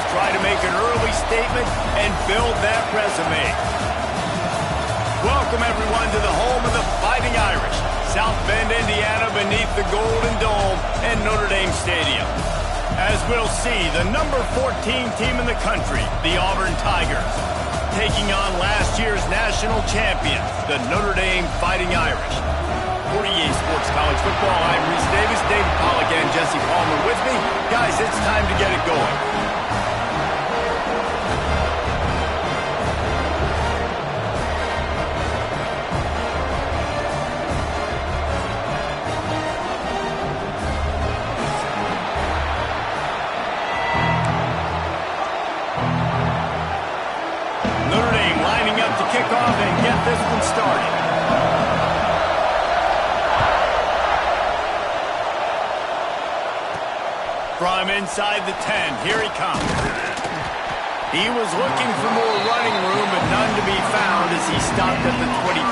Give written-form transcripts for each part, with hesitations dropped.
try to make an early statement and build that resume. Welcome, everyone, to the home of the Fighting Irish, South Bend, Indiana, beneath the Golden Dome and Notre Dame Stadium. As we'll see, the number 14 team in the country, the Auburn Tigers, taking on last year's national champions, the Notre Dame Fighting Irish. For EA Sports College Football, I'm Reese Davis, David Pollack, and Jesse Palmer with me. Guys, it's time to get it going. Notre Dame lining up to kick off and get this one started. From inside the 10, here he comes. He was looking for more running room, but none to be found as he stopped at the 23.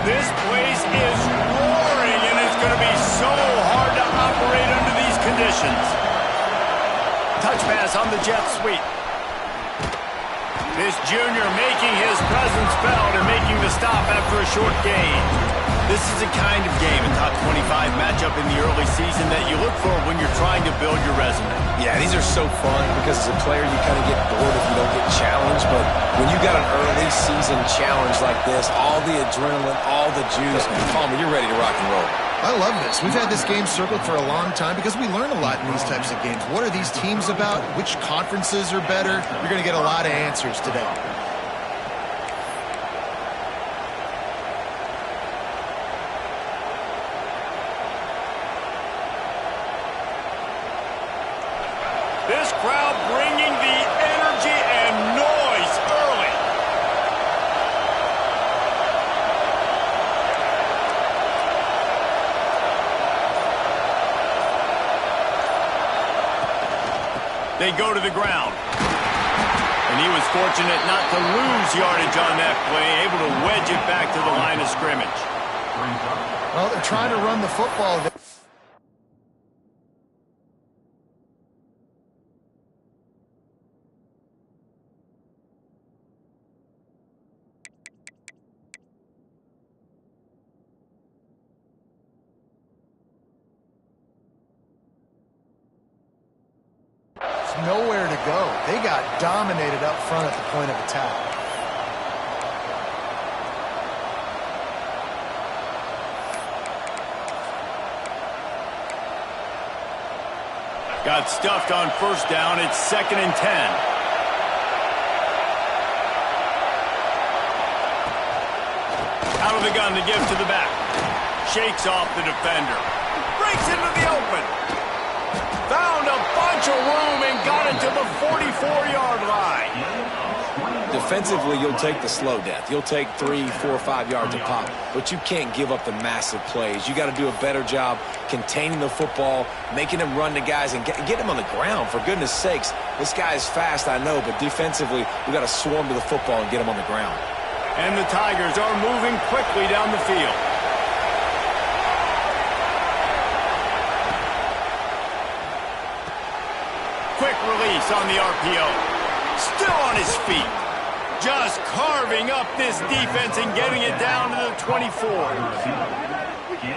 This place is roaring, and it's going to be so hard to operate under these conditions. Touch pass on the jet sweep. This junior making his presence felt and making the stop after a short gain. This is the kind of game, a top 25 matchup in the early season, that you look for when you're trying to build your resume. Yeah, these are so fun because as a player you kind of get bored if you don't get challenged, but when you got an early season challenge like this, all the adrenaline, all the juice, Palmer, you're ready to rock and roll. I love this. We've had this game circled for a long time because we learn a lot in these types of games. What are these teams about? Which conferences are better? You're going to get a lot of answers today. This crowd bringing the energy and noise early. They go to the ground. And he was fortunate not to lose yardage on that play, able to wedge it back to the line of scrimmage. Well, they're trying to run the football. Nowhere to go. They got dominated up front at the point of attack. Got stuffed on first down. It's 2nd and 10. Out of the gun to give to the back. Shakes off the defender. Breaks into the open. Found a bunch of room and got it to the 44-yard line. Defensively, you'll take the slow death. You'll take 3, 4, 5 yards a pop, but you can't give up the massive plays. You got to do a better job containing the football, making him run to guys, and get him on the ground. For goodness sakes, this guy is fast, I know, but defensively, we got to swarm to the football and get him on the ground. And the Tigers are moving quickly down the field. Quick release on the RPO. Still on his feet. Just carving up this defense and getting it down to the 24.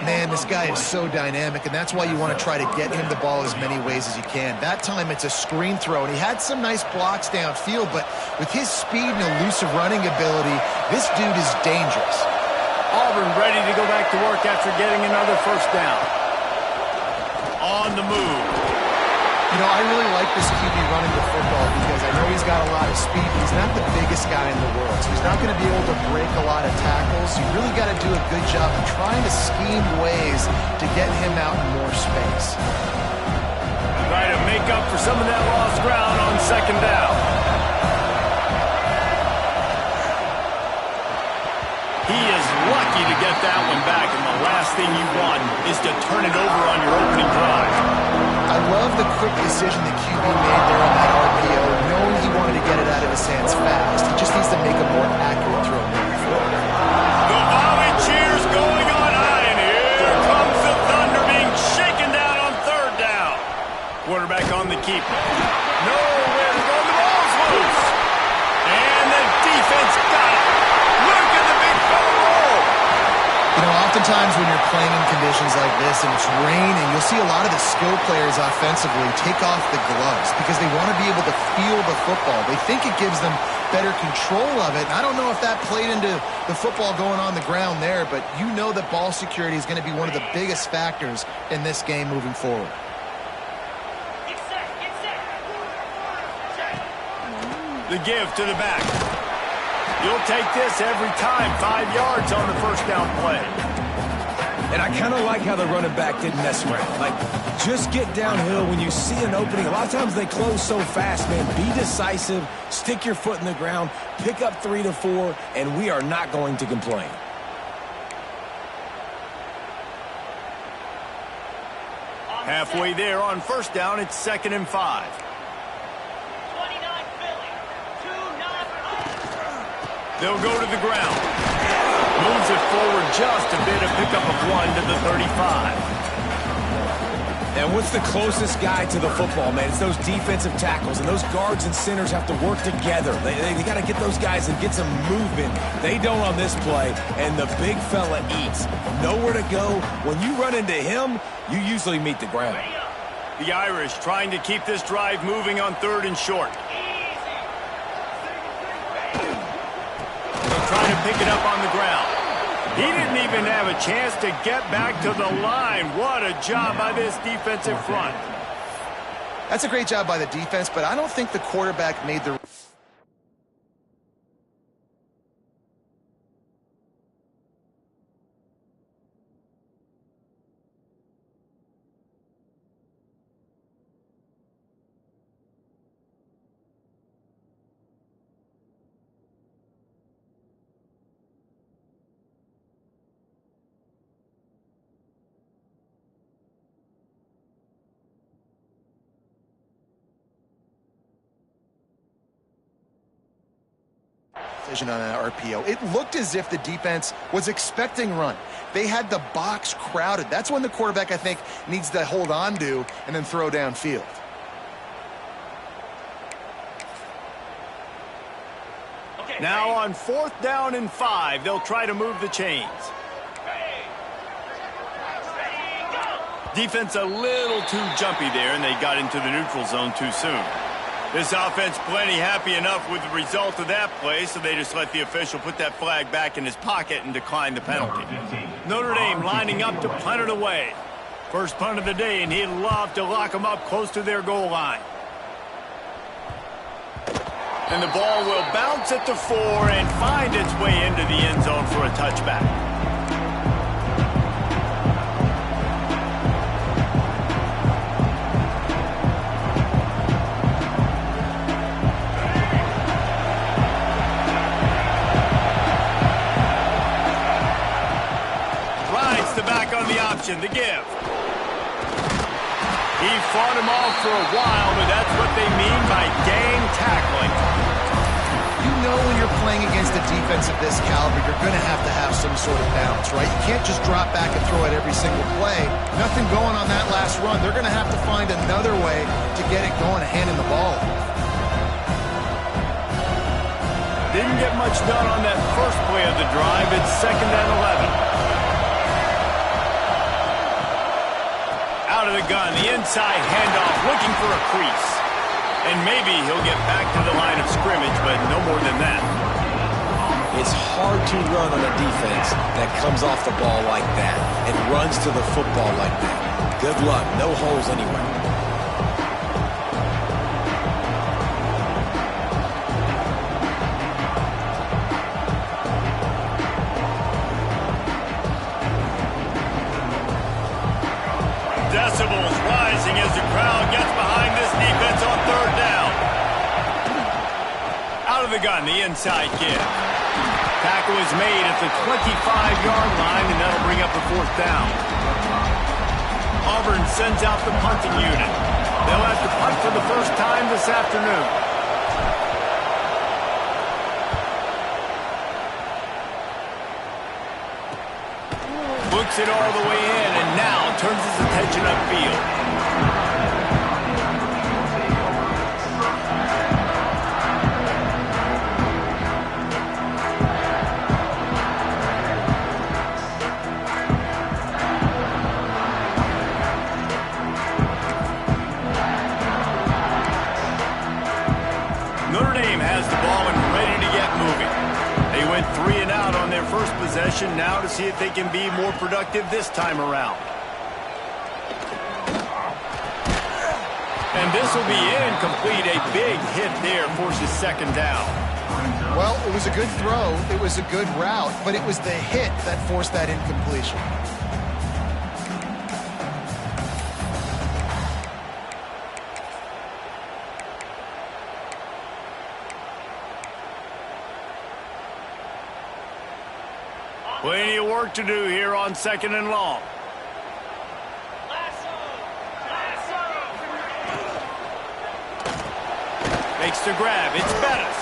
Man, this guy is so dynamic, and that's why you want to try to get him the ball as many ways as you can. That time it's a screen throw, and he had some nice blocks downfield, but with his speed and elusive running ability, this dude is dangerous. Auburn ready to go back to work after getting another first down. On the move. You know, I really like this QB running the football because I know he's got a lot of speed, but he's not the biggest guy in the world, so he's not going to be able to break a lot of tackles. You really got to do a good job of trying to scheme ways to get him out in more space. Try to make up for some of that lost ground on 2nd down. He is lucky to get that one back, and the last thing you want is to turn it over on your opening drive. I love the quick decision that QB made there on that RPO. his hands fast. He just needs to make a more accurate throw moving forward. The volley cheers going on high, and here comes the Thunder being shaken down on third down. Quarterback on the keeper. Nowhere to go. The ball's loose. And the defense got it. Look at the big fella roll. You know, oftentimes when you're playing in conditions like this and it's raining, you'll see a lot of the skill players offensively take off the gloves because they want to be able to feel the football. They think it gives them better control of it. And I don't know if that played into the football going on the ground there, but you know that ball security is going to be one of the biggest factors in this game moving forward. The give to the back. You'll take this every time. 5 yards on the first down play. And I kind of like how the running back didn't mess around. Like, just get downhill when you see an opening. A lot of times they close so fast, man. Be decisive, stick your foot in the ground, pick up 3 to 4, and we are not going to complain. Halfway there on first down, it's 2nd and 5. They'll go to the ground. Moves it forward just a bit, a pickup of 1 to the 35. And what's the closest guy to the football, man? It's those defensive tackles, and those guards and centers have to work together. They got to get those guys and get some movement. They don't on this play, and the big fella eats. Nowhere to go. When you run into him, you usually meet the ground. The Irish trying to keep this drive moving on 3rd and short. Trying to pick it up on the ground. He didn't even have a chance to get back to the line. What a job by this defensive front. That's a great job by the defense, but I don't think the quarterback made the... decision on an RPO. It looked as if the defense was expecting run. They had the box crowded. That's when the quarterback, I think, needs to hold on to and then throw downfield. Now on 4th down and 5, they'll try to move the chains. Defense a little too jumpy there, and they got into the neutral zone too soon. This offense plenty happy enough with the result of that play, so they just let the official put that flag back in his pocket and decline the penalty. Notre Dame lining up to punt it away. First punt of the day, and he'd love to lock them up close to their goal line. And the ball will bounce at the 4 and find its way into the end zone for a touchback. The give. He fought him off for a while, but that's what they mean by gang tackling. You know when you're playing against a defense of this caliber, you're going to have some sort of balance, right? You can't just drop back and throw it every single play. Nothing going on that last run. They're going to have to find another way to get it going, handing the ball. Didn't get much done on that first play of the drive. It's 2nd and 11. Out of the gun, the inside handoff, looking for a crease. And maybe he'll get back to the line of scrimmage, but no more than that. It's hard to run on a defense that comes off the ball like that and runs to the football like that. Good luck. No holes anywhere. Decibels rising as the crowd gets behind this defense on 3rd down. Out of the gun, the inside give. Tackle is made at the 25-yard line, and that'll bring up the 4th down. Auburn sends out the punting unit. They'll have to punt for the first time this afternoon. Looks it all the way in, and now turns his attention upfield. Notre Dame has the ball and ready to get moving. They went 3 and out on their first possession, now to see if they can be more productive this time around. And this will be incomplete. A big hit there forces second down. Well, it was a good throw. It was a good route, but it was the hit that forced that incompletion. Plenty of work to do here on 2nd and long. Makes the grab. It's Bettis.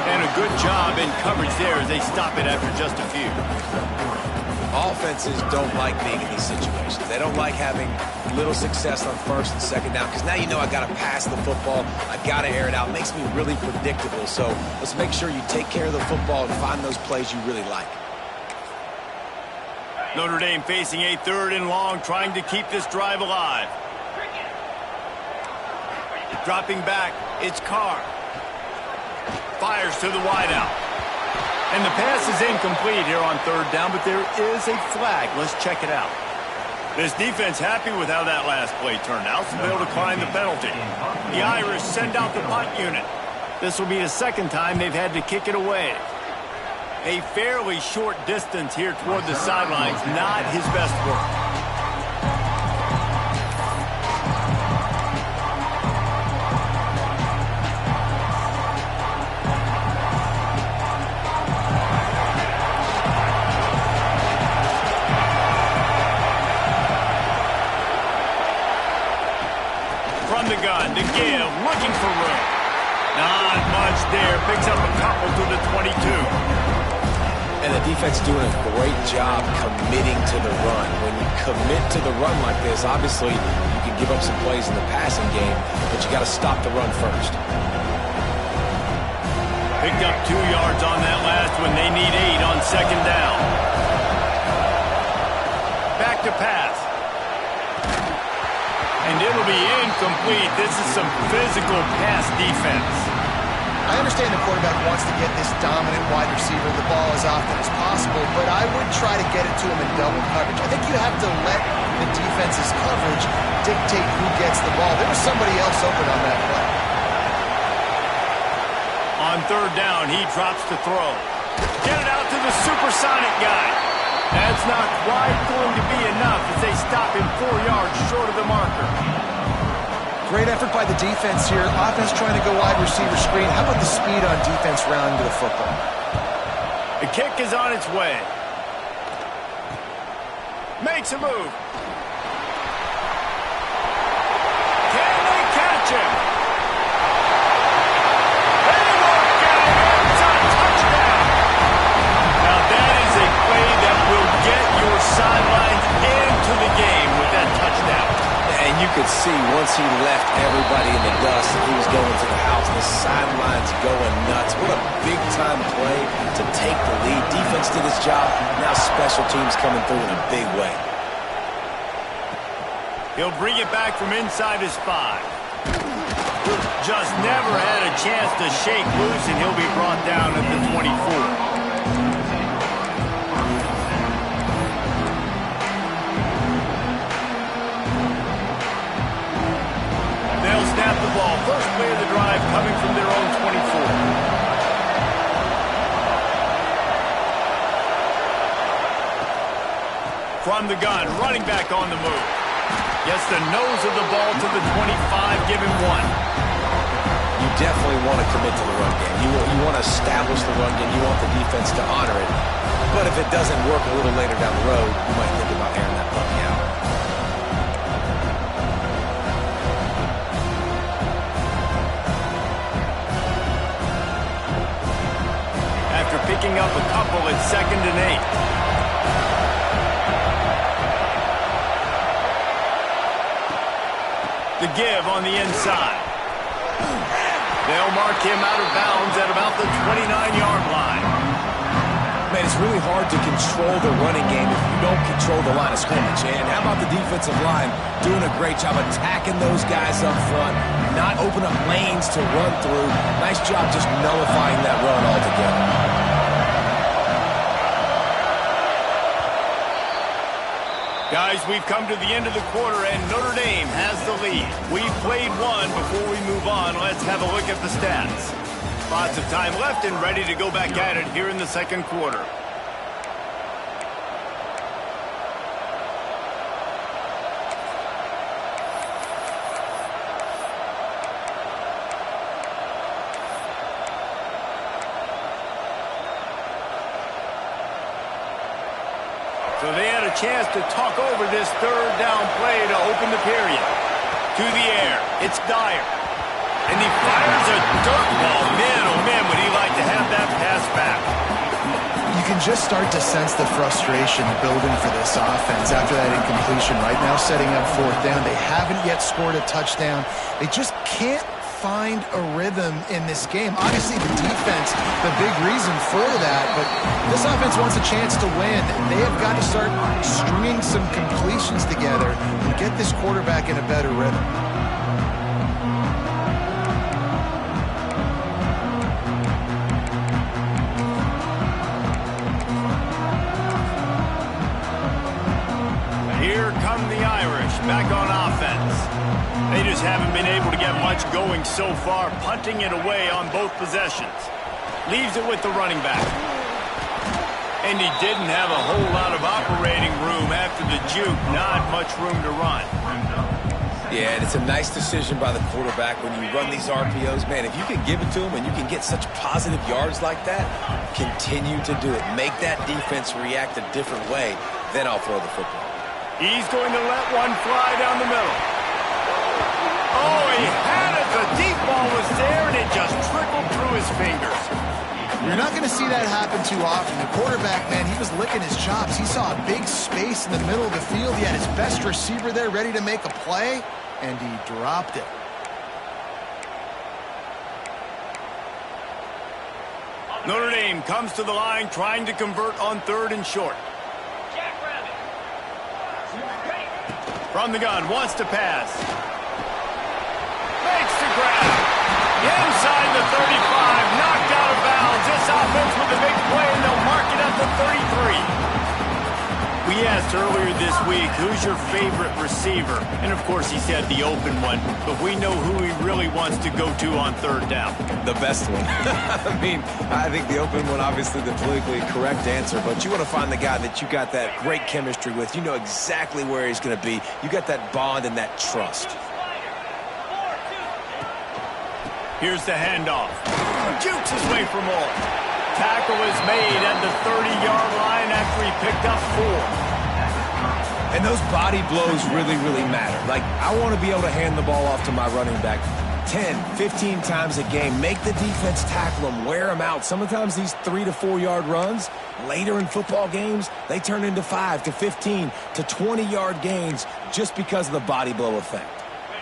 And a good job in coverage there as they stop it after just a few. Offenses don't like being in these situations. They don't like having little success on 1st and 2nd down because now you know I got to pass the football. I got to air it out. It makes me really predictable. So let's make sure you take care of the football and find those plays you really like. Notre Dame facing a 3rd and long, trying to keep this drive alive. Dropping back, it's Carr. Fires to the wideout. And the pass is incomplete here on 3rd down, but there is a flag. Let's check it out. This defense happy with how that last play turned out, so they'll decline the penalty. The Irish send out the punt unit. This will be the 2nd time they've had to kick it away. A fairly short distance here toward the sidelines, not his best work. From the gun to give, looking for room. Not much there, picks up a couple to the 22. And the defense doing a great job committing to the run. When you commit to the run like this, obviously you can give up some plays in the passing game, but you got to stop the run first. Picked up 2 yards on that last one. They need 8 on 2nd down. Back to pass. And it'll be incomplete. This is some physical pass defense. I understand the quarterback wants to get this dominant wide receiver the ball as often as possible, but I would try to get it to him in double coverage. I think you have to let the defense's coverage dictate who gets the ball. There was somebody else open on that play. On 3rd down, he drops to throw. Get it out to the supersonic guy. That's not quite going to be enough as they stop him 4 yards short of the marker. Great effort by the defense here. Offense trying to go wide receiver screen. How about the speed on defense rounding to the football? The kick is on its way. Makes a move. Can they catch him? They won't get him. It's a touchdown. Now that is a play that will get your sidelines into the game with that touchdown. And you could see once he left everybody in the dust that he was going to the house. The sidelines going nuts. What a big-time play to take the lead. Defense did its job. Now special teams coming through in a big way. He'll bring it back from inside his 5. Just never had a chance to shake loose, and he'll be brought down at the 24. Snap the ball. First play of the drive coming from their own 24. From the gun, running back on the move. Gets the nose of the ball to the 25, give him 1. You definitely want to commit to the run game. You want to establish the run game. You want the defense to honor it. But if it doesn't work a little later down the road, you might think about airing that puppy out. Picking up a couple at 2nd and 8. give on the inside. They'll mark him out of bounds at about the 29-yard line. Man, it's really hard to control the running game if you don't control the line of scrimmage. And how about the defensive line doing a great job attacking those guys up front, not open up lanes to run through. Nice job just nullifying that run altogether. Guys, we've come to the end of the quarter, and Notre Dame has the lead. We've played one. Before we move on, let's have a look at the stats. Lots of time left and ready to go back at it here in the second quarter. So they had a chance to talk over this third down play to open the period. To the air, it's Dyer. And he fires a dirt ball. Man, oh man, would he like to have that pass back. You can just start to sense the frustration building for this offense after that incompletion. Right now, setting up fourth down. They haven't yet scored a touchdown. They just can't find a rhythm in this game. Obviously, the defense, the big reason for that, but this offense wants a chance to win. They have got to start stringing some completions together and get this quarterback in a better rhythm. Here come the Irish back on offense. They just haven't been able to get much going so far, punting it away on both possessions. Leaves it with the running back. And he didn't have a whole lot of operating room after the juke. Not much room to run. Yeah, and it's a nice decision by the quarterback when you run these RPOs. Man, if you can give it to him and you can get such positive yards like that, continue to do it. Make that defense react a different way, then I'll throw the football. He's going to let one fly down the middle. Oh, he had it. The deep ball was there, and it just trickled through his fingers. You're not going to see that happen too often. The quarterback, man, he was licking his chops. He saw a big space in the middle of the field. He had his best receiver there ready to make a play, and he dropped it. Notre Dame comes to the line trying to convert on third and short. From the gun, wants to pass. Makes the grab. Inside the 35, knocked out of bounds. This offense with a big play, and they'll mark it at the 33. We asked earlier this week, who's your favorite receiver? And, of course, he said the open one, but we know who he really wants to go to on third down. The best one. I think the open one, obviously the politically correct answer, but you want to find the guy that you got that great chemistry with. You know exactly where he's going to be. You got that bond and that trust. Here's the handoff. Jukes his way for more. Tackle is made at the 30-yard line after he picked up 4. And those body blows really, really matter. Like, I want to be able to hand the ball off to my running back 10, 15 times a game. Make the defense tackle them, wear them out. Sometimes these 3 to 4 yard runs, later in football games, they turn into 5 to 15 to 20-yard gains just because of the body blow effect.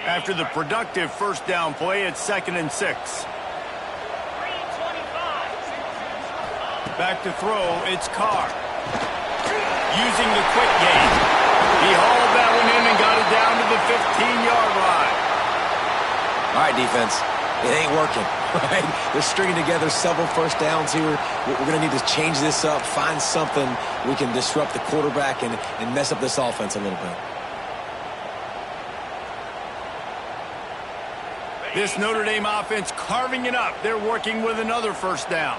After the productive first down play, it's 2nd and 6. Back to throw, it's Carr. Using the quick game. He hauled that one in and got it down to the 15-yard line. All right, defense. It ain't working, right? They're stringing together several first downs here. We're going to need to change this up, find something we can disrupt the quarterback and mess up this offense a little bit. This Notre Dame offense carving it up. They're working with another first down.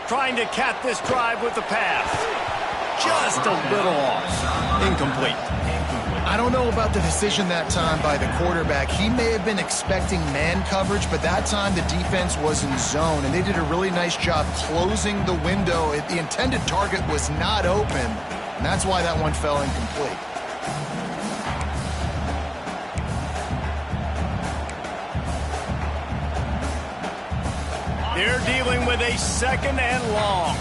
Trying to cap this drive with the pass. Just a little off. Incomplete. I don't know about the decision that time by the quarterback. He may have been expecting man coverage, but that time the defense was in zone, and they did a really nice job closing the window. The intended target was not open, and that's why that one fell incomplete. They're dealing with a 2nd and long.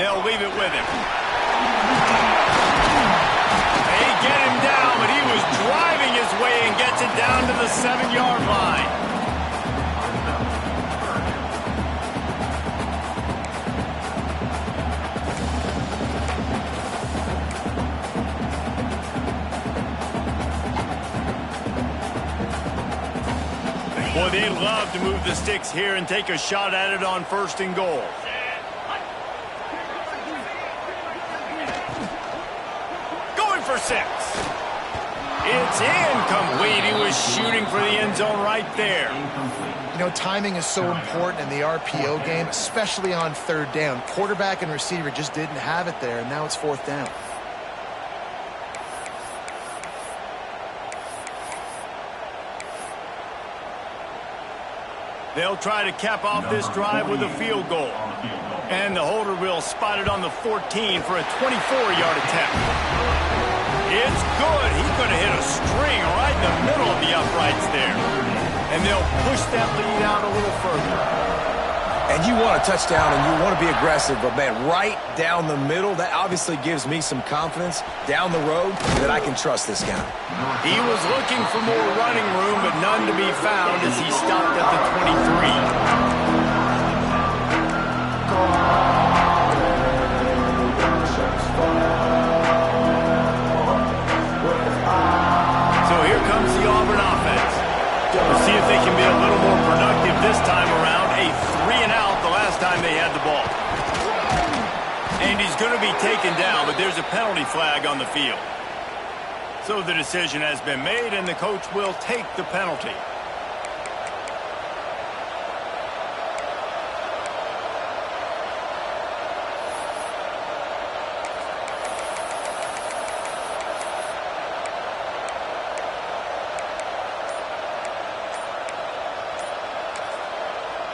They'll leave it with him. They get him down, but he was driving his way and gets it down to the 7-yard line. Boy, they'd love to move the sticks here and take a shot at it on 1st and goal. Going for 6. It's incomplete. He was shooting for the end zone right there. You know, timing is so important in the RPO game, especially on 3rd down. Quarterback and receiver just didn't have it there, and now it's 4th down. They'll try to cap off this drive with a field goal. And the holder will spot it on the 14 for a 24-yard attempt. It's good. He could have hit a string right in the middle of the uprights there. And they'll push that lead out a little further. And you want a touchdown and you want to be aggressive, but man, right down the middle, that obviously gives me some confidence down the road that I can trust this guy. He was looking for more running room, but none to be found as he stopped at the 23. So here comes the Auburn offense. We'll see if they can be a little more productive this time around. A 3-and-out the last time they had the ball. And he's going to be taken down, but there's a penalty flag on the field. So the decision has been made, and the coach will take the penalty.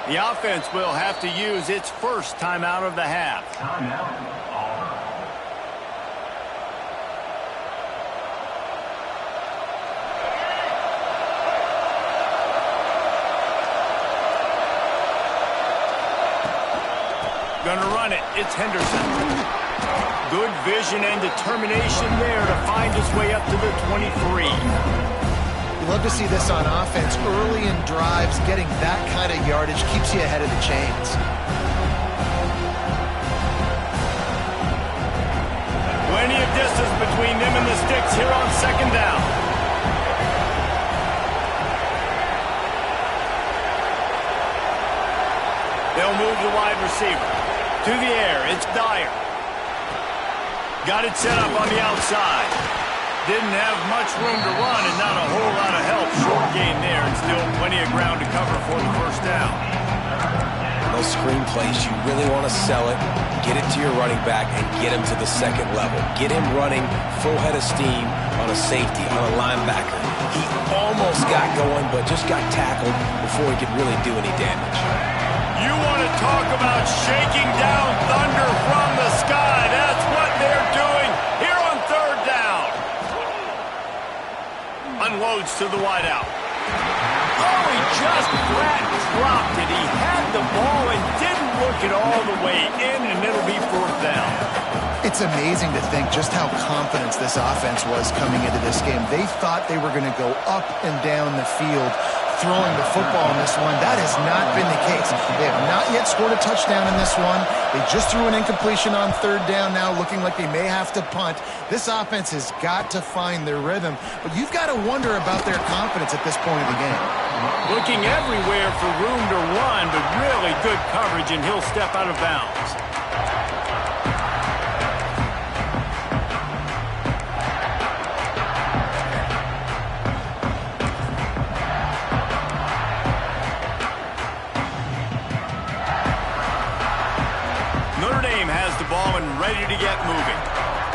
The offense will have to use its first timeout of the half. Timeout, Auburn. Gonna run it. It's Henderson. Good vision and determination there to find his way up to the 23. Love to see this on offense. Early in drives, getting that kind of yardage keeps you ahead of the chains. Plenty of distance between them and the sticks here on 2nd down. They'll move the wide receiver. To the air, it's Dyer. Got it set up on the outside. Didn't have much room to run and not a whole lot of help. Short gain there and still plenty of ground to cover for the 1st down. Those screen plays, you really want to sell it, get it to your running back, and get him to the 2nd level. Get him running full head of steam on a safety, on a linebacker. He almost got going, but just got tackled before he could really do any damage. You want to talk about shaking down thunder from the sky. That's what they're doing here on 3rd down. Unloads to the wideout. Oh, he just flat dropped it. He had the ball and didn't look it all the way in, and it'll be 4th down. It's amazing to think just how confident this offense was coming into this game. They thought they were going to go up and down the field throwing the football in this one. That has not been the case. They have not yet scored a touchdown in this one. They just threw an incompletion on 3rd down now, looking like they may have to punt. This offense has got to find their rhythm, but you've got to wonder about their confidence at this point of the game. Looking everywhere for room to run, but really good coverage, and he'll step out of bounds. Ready to get moving.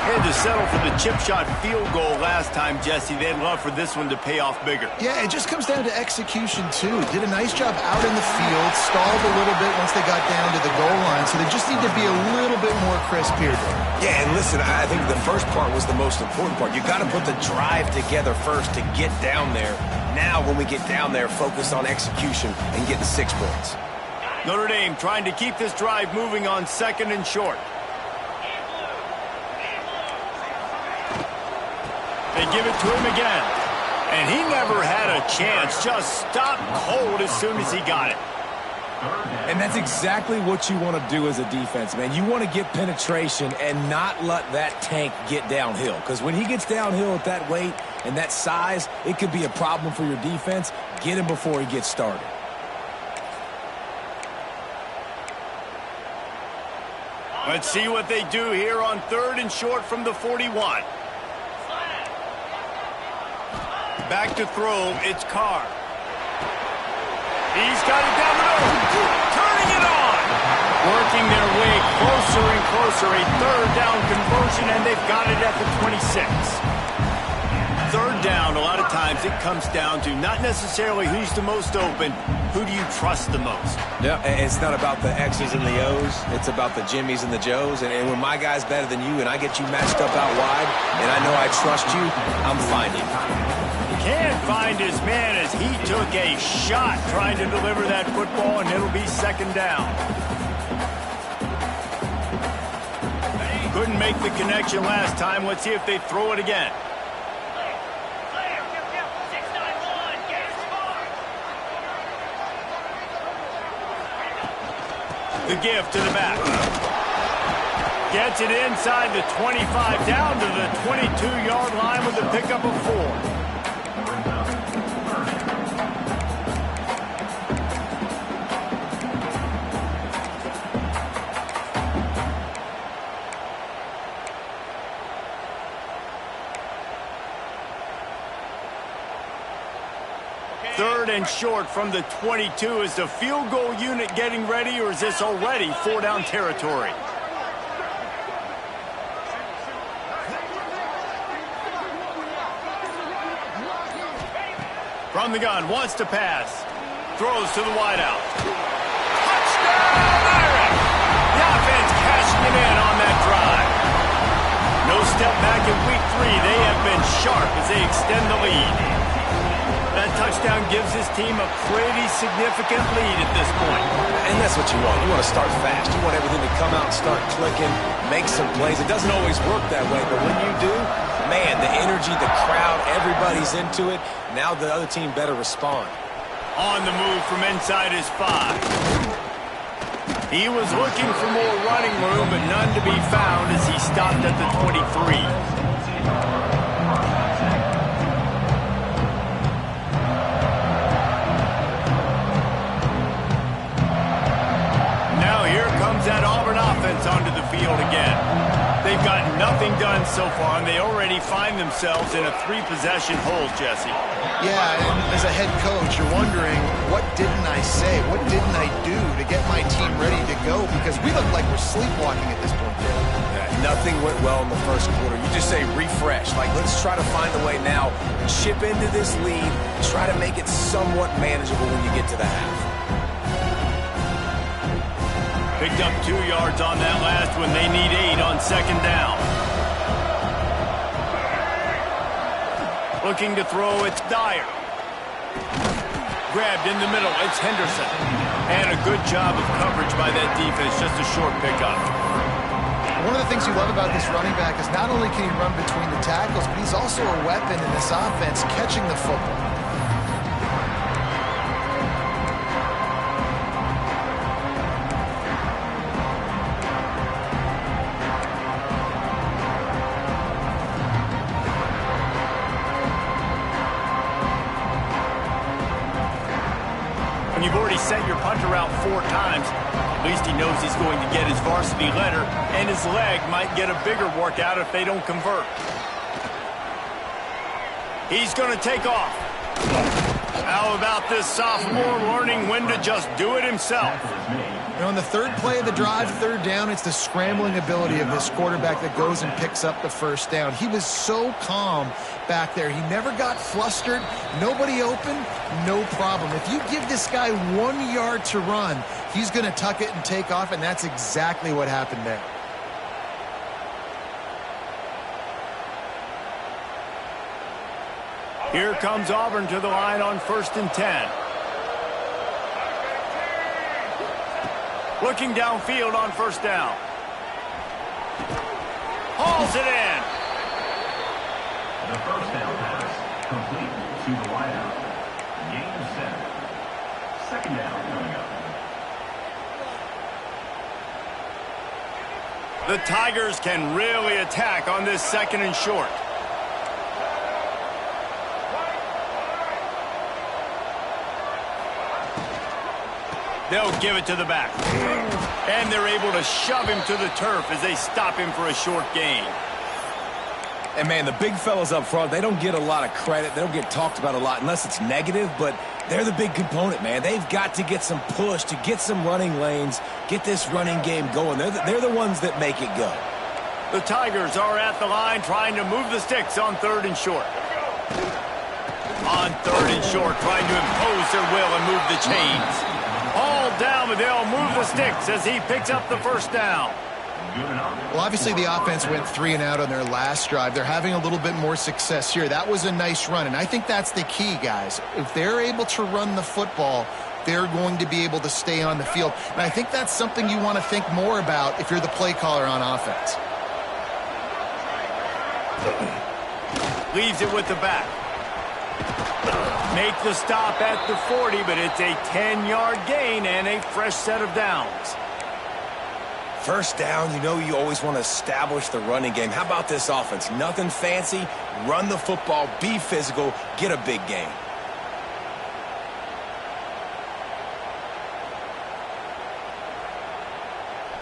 Had to settle for the chip shot field goal last time, Jesse. They'd love for this one to pay off bigger. Yeah, it just comes down to execution, too. Did a nice job out in the field, stalled a little bit once they got down to the goal line, so they just need to be a little bit more crisp here. Yeah, and listen, I think the first part was the most important part. You got to put the drive together first to get down there. Now, when we get down there, focus on execution and get the 6 points. Notre Dame trying to keep this drive moving on 2nd and short. They give it to him again. And he never had a chance. Just stopped cold as soon as he got it. And that's exactly what you want to do as a defense, man. You want to get penetration and not let that tank get downhill. Because when he gets downhill at that weight and that size, it could be a problem for your defense. Get him before he gets started. Let's see what they do here on 3rd and short from the 41. Back to throw, it's Carr. He's got it down the middle. Turning it on. Working their way closer and closer. A 3rd down conversion, and they've got it at the 26. 3rd down, a lot of times it comes down to not necessarily who's the most open, who do you trust the most? Yeah, it's not about the X's and the O's. It's about the Jimmies and the Joes. And when my guy's better than you and I get you matched up out wide and I know I trust you, I'm finding. Can't find his man as he took a shot trying to deliver that football, and it'll be 2nd down. Couldn't make the connection last time. Let's see if they throw it again. The give to the back. Gets it inside the 25, down to the 22-yard line with a pickup of 4. Third and short from the 22. Is the field goal unit getting ready, or is this already 4-down territory? From the gun, wants to pass. Throws to the wideout. Touchdown, Irish! The offense cashing it in on that drive. No step back in week 3. They have been sharp as they extend the lead. That touchdown gives his team a pretty significant lead at this point. And that's what you want. You want to start fast. You want everything to come out and start clicking, make some plays. It doesn't always work that way, but when you do, man, the energy, the crowd, everybody's into it. Now the other team better respond. On the move from inside his 5. He was looking for more running room, but none to be found as he stopped at the 23. That Auburn offense onto the field again. They've got nothing done so far, and they already find themselves in a 3-possession hole, Jesse. Yeah, and as a head coach, you're wondering, what didn't I say? What didn't I do to get my team ready to go? Because we look like we're sleepwalking at this point. Yeah, nothing went well in the first quarter. You just say refresh. Like, let's try to find a way now, chip into this lead, try to make it somewhat manageable when you get to the half. Picked up 2 yards on that last one. They need 8 on 2nd down. Looking to throw, it's Dyer. Grabbed in the middle, it's Henderson. And a good job of coverage by that defense, just a short pickup. One of the things you love about this running back is not only can he run between the tackles, but he's also a weapon in this offense, catching the football. You've already sent your punter out 4 times. At least he knows he's going to get his varsity letter, and his leg might get a bigger workout if they don't convert. He's going to take off. How about this sophomore learning when to just do it himself? On the 3rd play of the drive, 3rd down, it's the scrambling ability of this quarterback that goes and picks up the 1st down. He was so calm back there. He never got flustered. Nobody open, no problem. If you give this guy 1 yard to run, he's going to tuck it and take off, and that's exactly what happened there. Here comes Auburn to the line on 1st and 10. Looking downfield on 1st down. Hauls it in. The first down pass complete to the wideout. Game set. Second down coming up. The Tigers can really attack on this second and short. They'll give it to the back. And they're able to shove him to the turf as they stop him for a short gain. And, man, the big fellas up front, they don't get a lot of credit. They don't get talked about a lot unless it's negative, but they're the big component, man. They've got to get some push, to get some running lanes, get this running game going. They're the ones that make it go. The Tigers are at the line trying to move the sticks on third and short. On third and short, trying to impose their will and move the chains. All down, but they'll move the sticks as he picks up the first down. Well, obviously the offense went 3 and out on their last drive. They're having a little bit more success here. That was a nice run, and I think that's the key, guys. If they're able to run the football, they're going to be able to stay on the field. And I think that's something you want to think more about if you're the play caller on offense. Leaves it with the back. Make the stop at the 40, but it's a 10-yard gain and a fresh set of downs. First down, you know you always want to establish the running game. How about this offense? Nothing fancy. Run the football, be physical, get a big gain.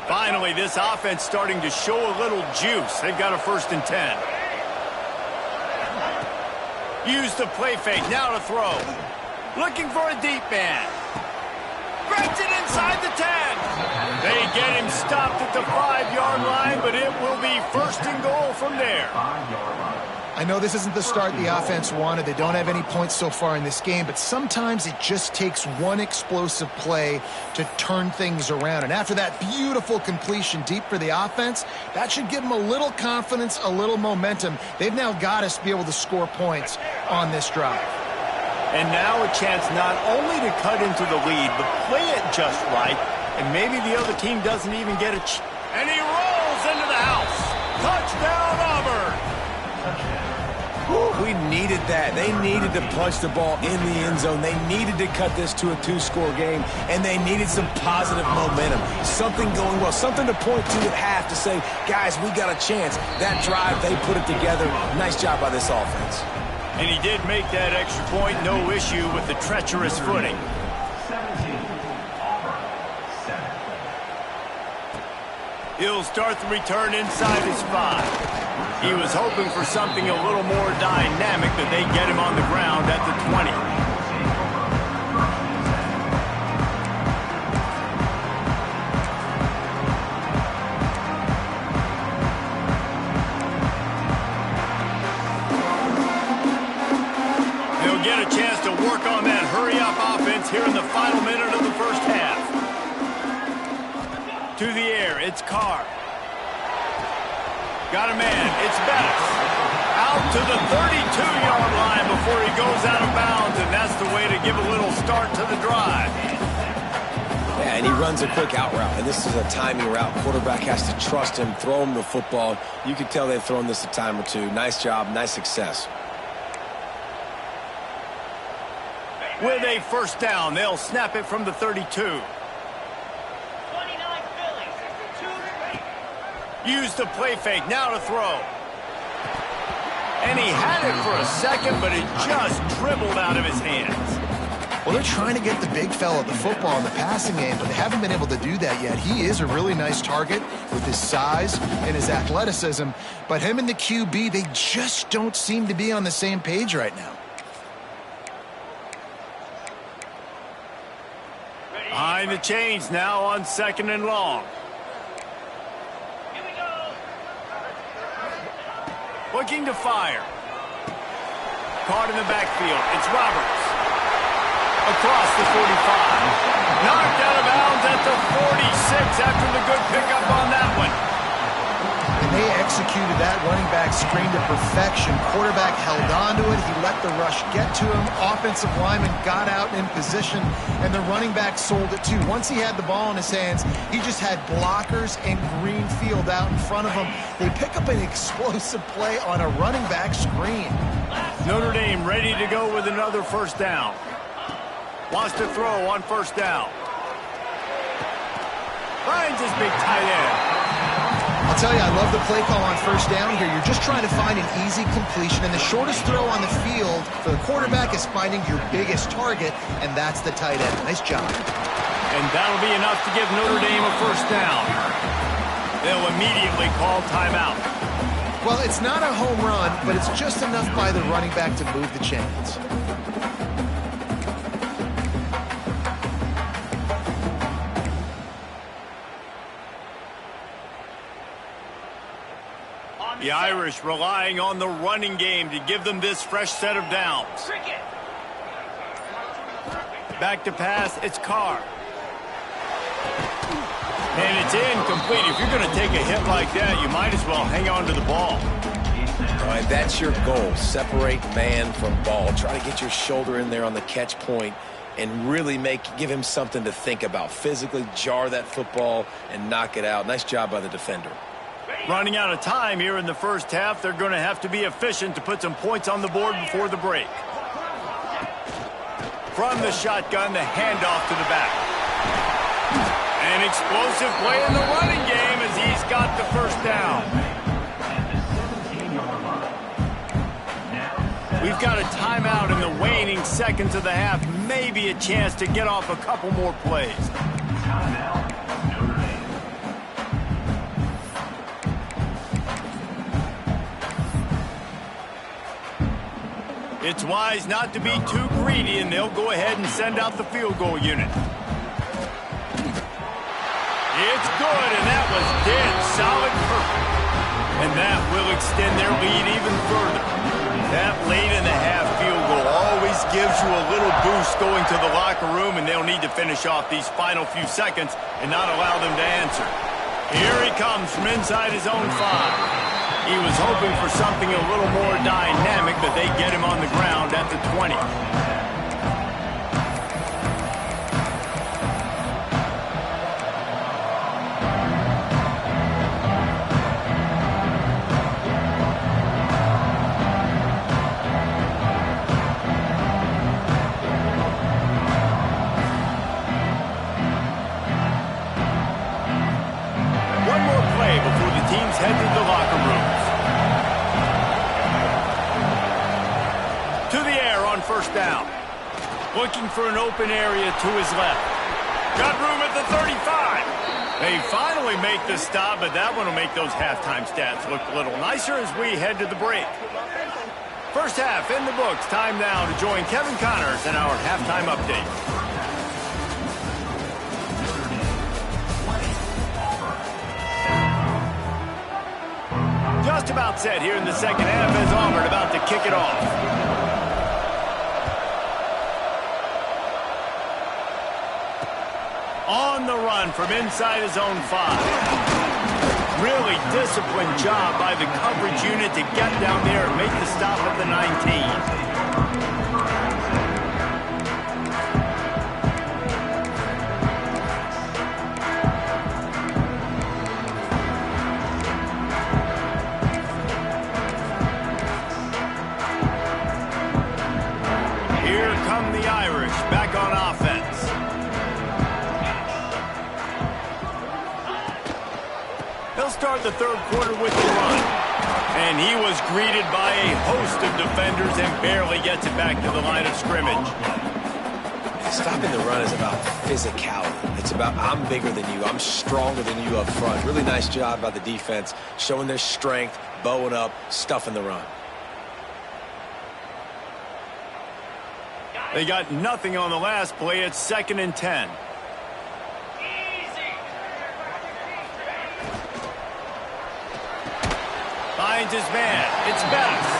Finally, this offense starting to show a little juice. They've got a 1st and 10. Use the play fake, now to throw. Looking for a deep man. Grabs it inside the 10. They get him stopped at the 5-yard line, but it will be 1st and goal from there. I know this isn't the start the offense wanted. They don't have any points so far in this game, but sometimes it just takes one explosive play to turn things around. And after that beautiful completion deep for the offense, that should give them a little confidence, a little momentum. They've now got us to be able to score points on this drive. And now a chance not only to cut into the lead, but play it just right. And maybe the other team doesn't even get a chance. And he rolls into the house. Touchdown, Auburn. We needed that. They needed to punch the ball in the end zone. They needed to cut this to a 2-score game, and they needed some positive momentum. Something going well, something to point to at half to say, guys, we got a chance. That drive, they put it together. Nice job by this offense. And he did make that extra point, no issue with the treacherous footing. 17, Auburn, 7. He'll start the return inside his 5. He was hoping for something a little more dynamic, but they get him on the ground at the 20. They'll get a chance to work on that hurry-up offense here in the final minute of the first half. To the air, it's Carr. Got a man, it's Bettis. Out to the 32-yard line before he goes out of bounds, and that's the way to give a little start to the drive. Yeah, and he runs a quick out route, and this is a timing route. Quarterback has to trust him, throw him the football. You can tell they've thrown this a time or two. Nice job, nice success. With a 1st down, they'll snap it from the 32. Use the play fake, now to throw. And he had it for a second, but it just dribbled out of his hands. Well, they're trying to get the big fella the football in the passing game, but they haven't been able to do that yet. He is a really nice target with his size and his athleticism, but him and the QB, they just don't seem to be on the same page right now. Behind the chains now on 2nd and long. Looking to fire. Caught in the backfield. It's Roberts. Across the 45. Knocked out of bounds at the 46 after the good pickup on that one. They executed that running back screen to perfection. Quarterback held on to it. He let the rush get to him. Offensive lineman got out in position, and the running back sold it too. Once he had the ball in his hands, he just had blockers and green field out in front of him. They pick up an explosive play on a running back screen. Notre Dame ready to go with another first down. Wants to throw on first down. Finds his big tight end. I'll tell you, I love the play call on first down here. You're just trying to find an easy completion, and the shortest throw on the field for the quarterback is finding your biggest target, and that's the tight end. Nice job. And that'll be enough to give Notre Dame a first down. They'll immediately call timeout. Well, it's not a home run, but it's just enough by the running back to move the chains. The Irish relying on the running game to give them this fresh set of downs. Back to pass, it's Carr. And it's incomplete. If you're going to take a hit like that, you might as well hang on to the ball. All right, that's your goal. Separate man from ball. Try to get your shoulder in there on the catch point and really give him something to think about. Physically jar that football and knock it out. Nice job by the defender. Running out of time here in the first half. They're going to have to be efficient to put some points on the board before the break. From the shotgun, the handoff to the back. An explosive play in the running game as he's got the first down. We've got a timeout in the waning seconds of the half. Maybe a chance to get off a couple more plays. Timeout, Notre Dame. It's wise not to be too greedy, and they'll go ahead and send out the field goal unit. It's good, and that was dead solid perfect. And that will extend their lead even further. That late in the half field goal always gives you a little boost going to the locker room, and they'll need to finish off these final few seconds and not allow them to answer. Here he comes from inside his own 5. He was hoping for something a little more dynamic, but they get him on the ground at the 20. One more play before the teams head to the locker rooms. To the air on first down. Looking for an open area to his left. Got room at the 35. They finally make the stop, but that one will make those halftime stats look a little nicer as we head to the break. First half in the books. Time now to join Kevin Connors in our halftime update. Just about set here in the second half as Auburn about to kick it off. On the run from inside his own 5. Really disciplined job by the coverage unit to get down there and make the stop at the 19. Here come the Irish back on offense. They'll start the third quarter with the run. And he was greeted by a host of defenders and barely gets it back to the line of scrimmage. Stopping the run is about physicality. It's about I'm bigger than you. I'm stronger than you up front. Really nice job by the defense, showing their strength, bowing up, stuffing the run. They got nothing on the last play. It's 2nd and 10. Finds his man. It's Bettis.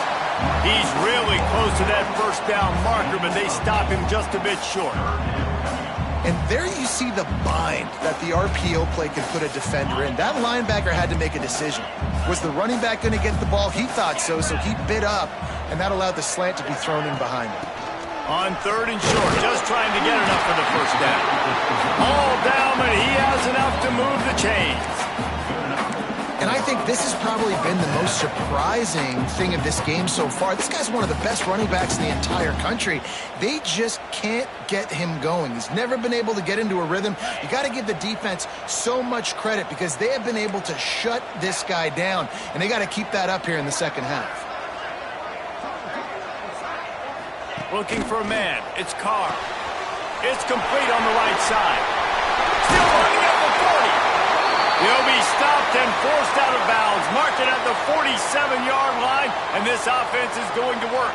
He's really close to that first down marker, but they stop him just a bit short. And there you see the bind that the RPO play can put a defender in. That linebacker had to make a decision. Was the running back going to get the ball? He thought so he bit up, and that allowed the slant to be thrown in behind him. On 3rd and short, just trying to get enough for the first down. All down, but he has enough to move the chains. And I think this has probably been the most surprising thing of this game so far. This guy's one of the best running backs in the entire country. They just can't get him going. He's never been able to get into a rhythm. You got to give the defense so much credit because they have been able to shut this guy down, and they got to keep that up here in the second half. Looking for a man. It's Carr. It's complete on the right side. Still running at the 40. He'll be stopped and forced out of bounds. Marked it at the 47-yard line, and this offense is going to work.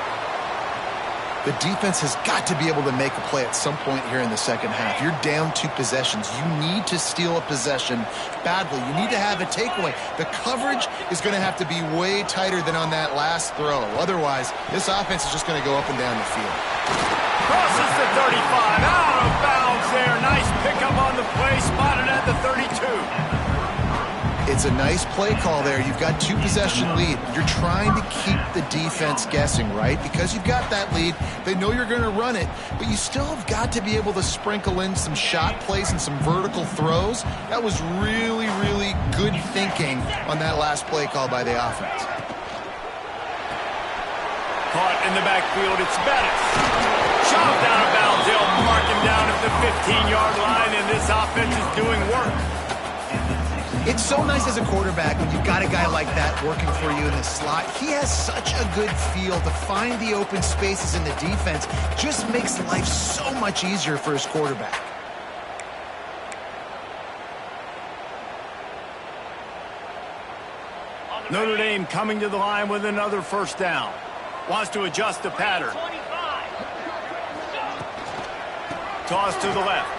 The defense has got to be able to make a play at some point here in the second half. You're down 2 possessions. You need to steal a possession badly. You need to have a takeaway. The coverage is going to have to be way tighter than on that last throw. Otherwise, this offense is just going to go up and down the field. Crosses the 35. Out of bounds there. Nice pickup on the play. Spotted at the 32. It's a nice play call there. You've got 2 possession lead. You're trying to keep the defense guessing, right? Because you've got that lead, they know you're going to run it, but you still have got to be able to sprinkle in some shot plays and some vertical throws. That was really, really good thinking on that last play call by the offense. Caught in the backfield, it's Bettis. Shoved out of bounds. They'll mark him down at the 15-yard line, and this offense is doing work. It's so nice as a quarterback when you've got a guy like that working for you in the slot. He has such a good feel to find the open spaces in the defense. Just makes life so much easier for his quarterback. Notre Dame coming to the line with another first down. Wants to adjust the pattern. Toss to the left.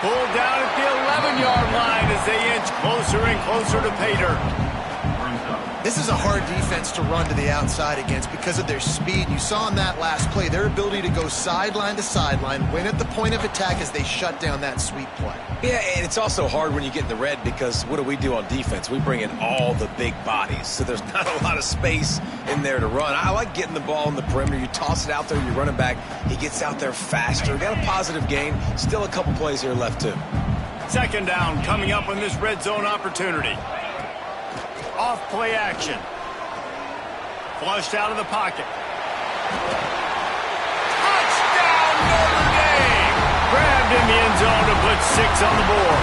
Pulled down at the 11-yard line as they inch closer and closer to pay dirt. This is a hard defense to run to the outside against because of their speed. You saw in that last play their ability to go sideline to sideline, win at the point of attack as they shut down that sweep play. Yeah, and it's also hard when you get in the red because what do we do on defense? We bring in all the big bodies, so there's not a lot of space in there to run. I like getting the ball in the perimeter. You toss it out there, you run it back. He gets out there faster. Got a positive gain. Still a couple plays here left, too. Second down coming up on this red zone opportunity. Off play action. Flushed out of the pocket. Touchdown Notre Dame! Grabbed in the end zone to put 6 on the board.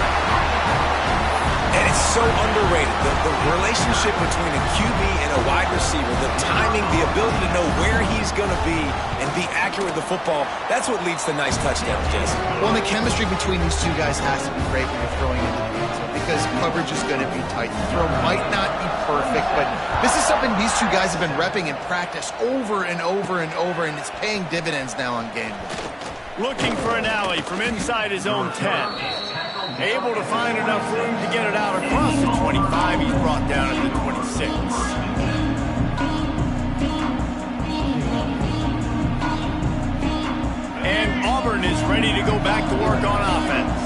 And it's so underrated. The relationship between a QB and a wide receiver, the timing, the ability to know where he's going to be and be accurate with the football, that's what leads to nice touchdowns, Jason. Well, the chemistry between these 2 guys has to be great when you're throwing into the end zone because coverage is going to be tight. The throw might not be perfect, but this is something these 2 guys have been repping in practice over and over and over, and it's paying dividends now on game day. Looking for an alley from inside his own 10. Able to find enough room to get it out across the 25. He's brought down at the 26. And Auburn is ready to go back to work on offense.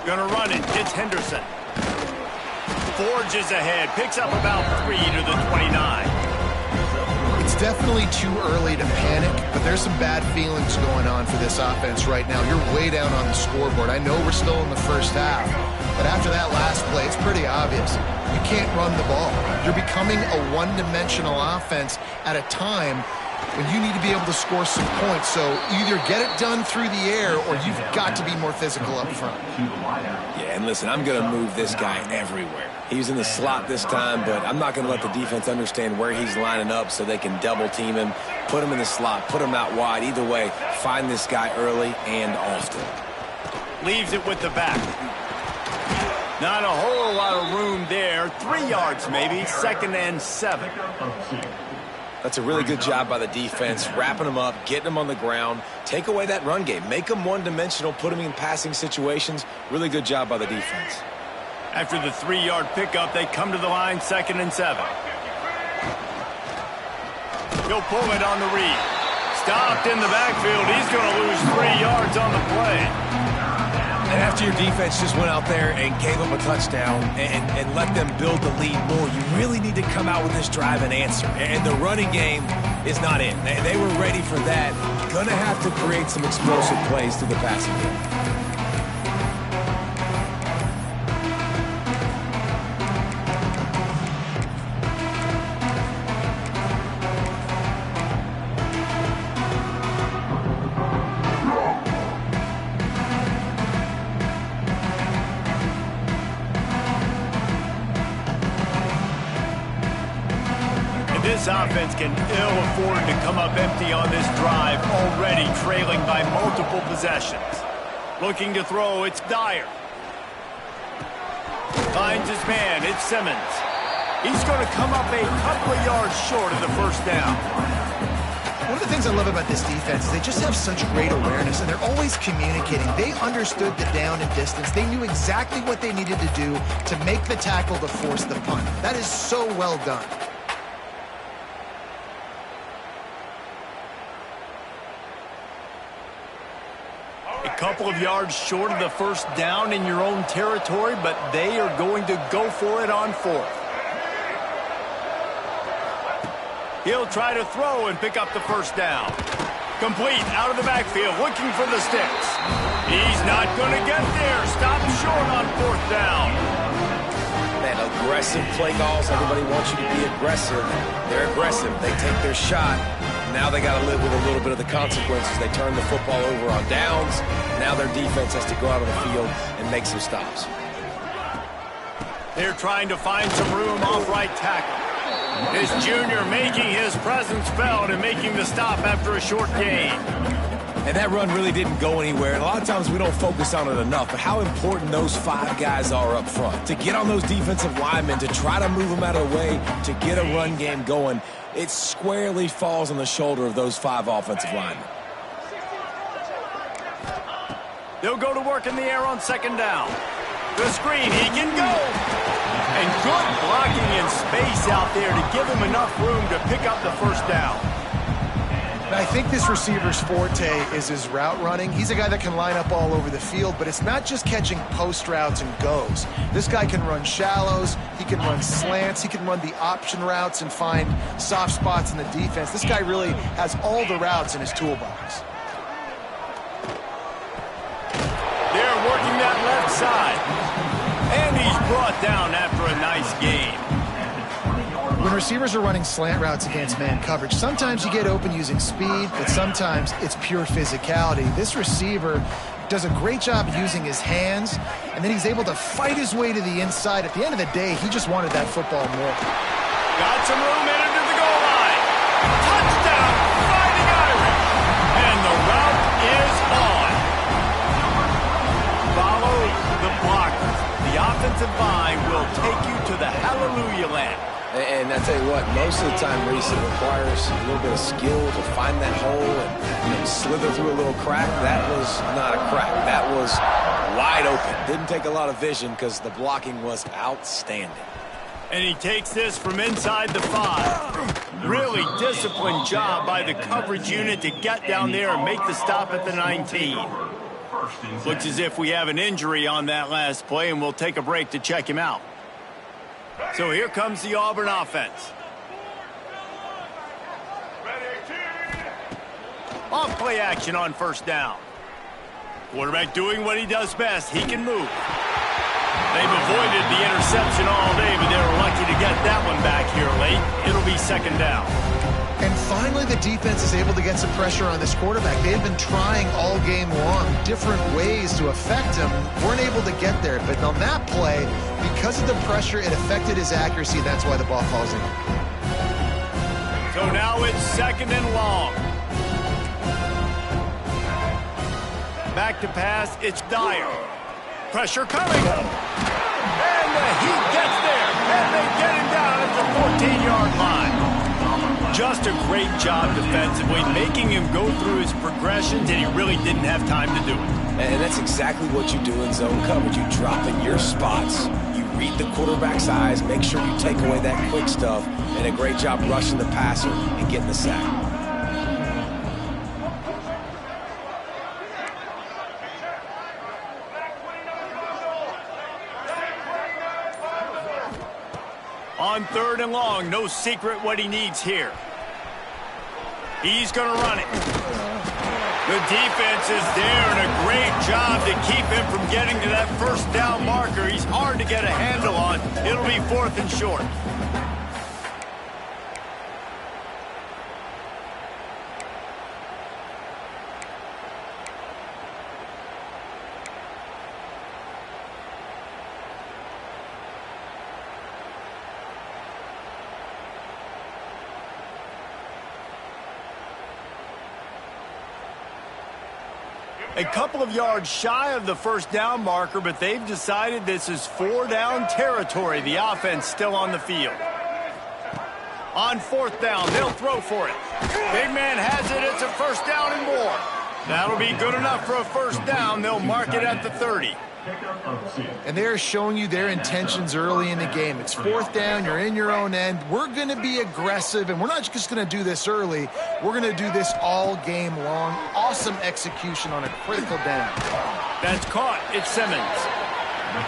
Gonna run it. It's Henderson. Forges ahead. Picks up about 3 to the 29. It's definitely too early to panic, but there's some bad feelings going on for this offense right now. You're way down on the scoreboard. I know we're still in the first half, but after that last play, it's pretty obvious. You can't run the ball. You're becoming a one-dimensional offense at a time when you need to be able to score some points. So either get it done through the air or you've got to be more physical up front. Yeah, and listen, I'm going to move this guy everywhere. He's in the slot this time, but I'm not going to let the defense understand where he's lining up so they can double team him, put him in the slot, put him out wide. Either way, find this guy early and often. Leaves it with the back. Not a whole lot of room there. 3 yards maybe, 2nd and 7. That's a really good job by the defense, wrapping them up, getting them on the ground. Take away that run game. Make them one-dimensional, put them in passing situations. Really good job by the defense. After the 3-yard pickup, they come to the line, 2nd and 7. He'll pull it on the read. Stopped in the backfield. He's going to lose 3 yards on the play. And after your defense just went out there and gave them a touchdown and let them build the lead more, you really need to come out with this drive and answer. And the running game is not in. They were ready for that. Going to have to create some explosive plays through the passing game. This offense can ill afford to come up empty on this drive, already trailing by multiple possessions. Looking to throw, it's Dyer. Finds his man, it's Simmons. He's going to come up a couple of yards short of the first down. One of the things I love about this defense is they just have such great awareness, and they're always communicating. They understood the down and distance. They knew exactly what they needed to do to make the tackle to force the punt. That is so well done. A couple of yards short of the first down in your own territory, but they are going to go for it on fourth. He'll try to throw and pick up the first down. Complete out of the backfield, looking for the sticks. He's not going to get there. Stop short on fourth down. Man, aggressive play calls. Everybody wants you to be aggressive. They're aggressive. They take their shot. Now they got to live with a little bit of the consequences. They turn the football over on downs. Now their defense has to go out on the field and make some stops. They're trying to find some room off right tackle. This junior making his presence felt and making the stop after a short gain. And that run really didn't go anywhere. And a lot of times we don't focus on it enough, but how important those 5 guys are up front. To get on those defensive linemen, to try to move them out of the way, to get a run game going, it squarely falls on the shoulder of those 5 offensive linemen. They'll go to work in the air on second down. The screen, he can go. And good blocking and space out there to give him enough room to pick up the first down. I think this receiver's forte is his route running. He's a guy that can line up all over the field, but it's not just catching post routes and goes. This guy can run shallows, he can run slants, he can run the option routes and find soft spots in the defense. This guy really has all the routes in his toolbox. They're working that left side. And he's brought down after a nice gain. When receivers are running slant routes against man coverage, sometimes you get open using speed, but sometimes it's pure physicality. This receiver does a great job using his hands, and then he's able to fight his way to the inside. At the end of the day, he just wanted that football more. Got some room in into the goal line. Touchdown, Fighting Irish. And the route is on. Follow the blockers. The offensive line will take you to the hallelujah land. And I tell you what, most of the time, Reese, it requires a little bit of skill to find that hole and slither through a little crack. That was not a crack. That was wide open. Didn't take a lot of vision because the blocking was outstanding. And he takes this from inside the 5. Really disciplined job by the coverage unit to get down there and make the stop at the 19. Looks as if we have an injury on that last play, and we'll take a break to check him out. So here comes the Auburn offense. Off play action on first down. Quarterback doing what he does best. He can move. They've avoided the interception all day, but they were lucky to get that one back here late. It'll be second down. And finally, the defense is able to get some pressure on this quarterback. They had been trying all game long different ways to affect him. Weren't able to get there. But on that play, because of the pressure, it affected his accuracy. That's why the ball falls in. So now it's second and long. Back to pass, it's Dyer. Pressure coming. And he gets there. And they get him down at the 14-yard line. Just a great job defensively, making him go through his progressions, and he really didn't have time to do it. And that's exactly what you do in zone coverage. You drop in your spots, you Read the quarterback's eyes. Make sure you take away that quick stuff. And a great job rushing the passer and getting the sack. On 3rd and long, no secret what he needs here. He's going to run it. The defense is there, and a great job to keep him from getting to that first down marker. He's hard to get a handle on. It'll be 4th and short. A couple of yards shy of the first down marker, but they've decided this is 4-down territory. The offense still on the field. On 4th down, they'll throw for it. Big man has it. It's a first down and more. That'll be good enough for a first down. They'll mark it at the 30. And they're showing you their intentions early in the game. It's 4th down. You're in your own end. We're going to be aggressive, and we're not just going to do this early. We're going to do this all game long. Awesome execution on a critical down. That's caught. It's Simmons.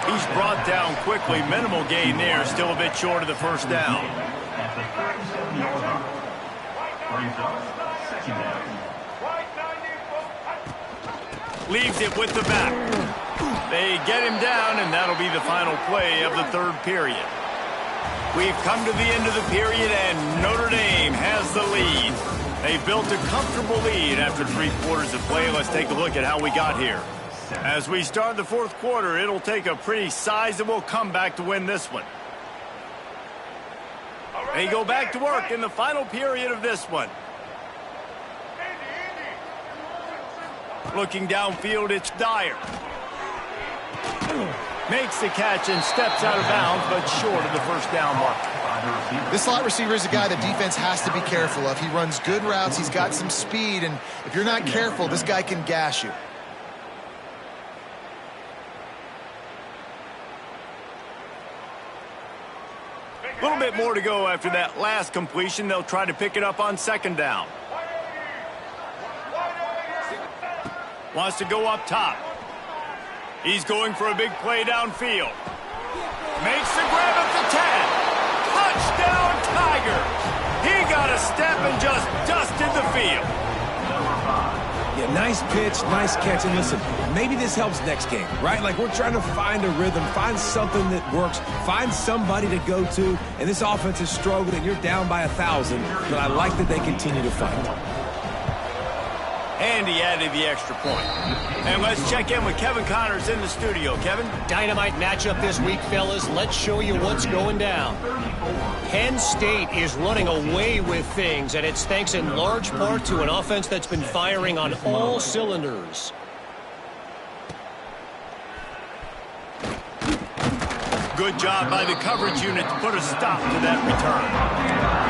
He's brought down quickly. Minimal gain there. Still a bit short of the first down. At the 37-yard line. Brings up 2nd down. Leaves it with the back. They get him down, and that'll be the final play of the 3rd period. We've come to the end of the period, and Notre Dame has the lead. They built a comfortable lead after 3 quarters of play. Let's take a look at how we got here. As we start the 4th quarter, it'll take a pretty sizable comeback to win this one. They go back to work in the final period of this one. Looking downfield, it's Dyer. Makes the catch and steps out of bounds, but short of the first down mark. This slot receiver is a guy the defense has to be careful of. He runs good routes. He's got some speed, and if you're not careful, this guy can gash you. A little bit more to go after that last completion. They'll try to pick it up on 2nd down. Wants to go up top. He's going for a big play downfield. Makes the grab at the 10. Touchdown, Tigers! He got a step and just dusted the field. Yeah, nice pitch, nice catch. And listen, maybe this helps next game, right? Like, we're trying to find a rhythm, find something that works, find somebody to go to. And this offense is struggling, and you're down by 1,000. But I like that they continue to fight. And he added the extra point. And let's check in with Kevin Connors in the studio. Kevin? Dynamite matchup this week, fellas. Let's show you what's going down. Penn State is running away with things, and it's thanks in large part to an offense that's been firing on all cylinders. Good job by the coverage unit to put a stop to that return.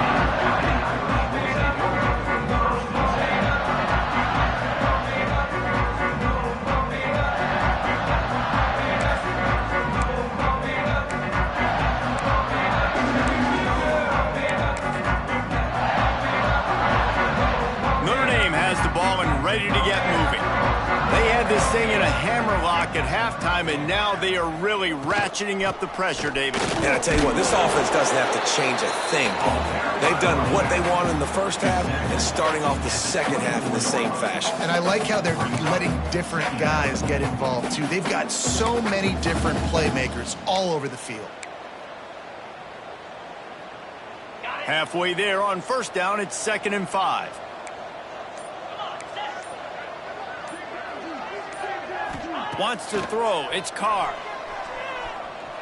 Ready to get moving. They had this thing in a hammerlock at halftime, and now they are really ratcheting up the pressure, David. And I tell you what, this offense doesn't have to change a thing, Paul. They've done what they wanted in the first half and starting off the second half in the same fashion. And I like how they're letting different guys get involved, too. They've got so many different playmakers all over the field. Halfway there on 1st down, it's 2nd and 5. Wants to throw. It's Carr.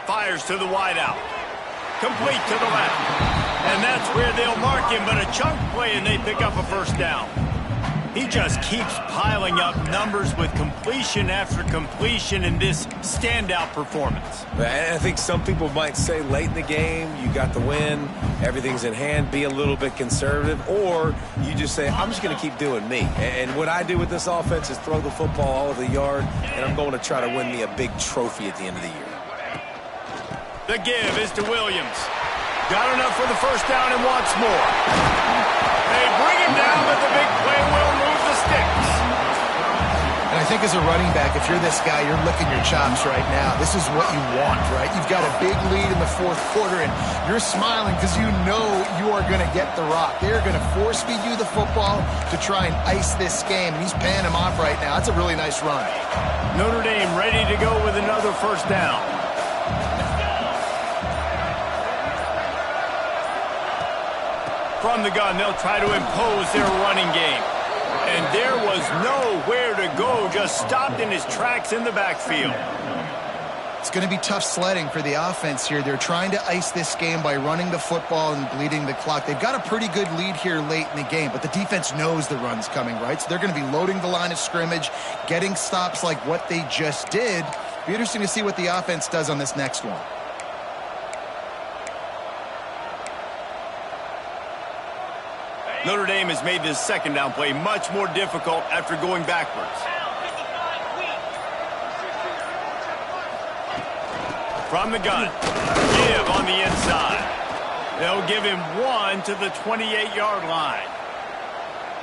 Fires to the wideout. Complete to the left. And that's where they'll mark him, but a chunk play, and they pick up a first down. He just keeps piling up numbers with completion after completion in this standout performance. I think some people might say late in the game, you got the win, everything's in hand, be a little bit conservative, or you just say, I'm just going to keep doing me. And what I do with this offense is throw the football all over the yard, and I'm going to try to win me a big trophy at the end of the year. The give is to Williams. Got enough for the first down and wants more. They bring him down, but the big play will move the sticks. And I think as a running back, if you're this guy, you're licking your chops right now. This is what you want, right? You've got a big lead in the fourth quarter, and you're smiling because you know you are going to get the rock. They're going to force feed you the football to try and ice this game, and he's paying him off right now. That's a really nice run. Notre Dame ready to go with another first down. From the gun, they'll try to impose their running game. And there was nowhere to go, just stopped in his tracks in the backfield. It's going to be tough sledding for the offense here. They're trying to ice this game by running the football and bleeding the clock. They've got a pretty good lead here late in the game, but the defense knows the run's coming, right? So they're going to be loading the line of scrimmage, getting stops like what they just did. Be interesting to see what the offense does on this next one. Notre Dame has made this second down play much more difficult after going backwards. From the gun, give on the inside. They'll give him one to the 28-yard line.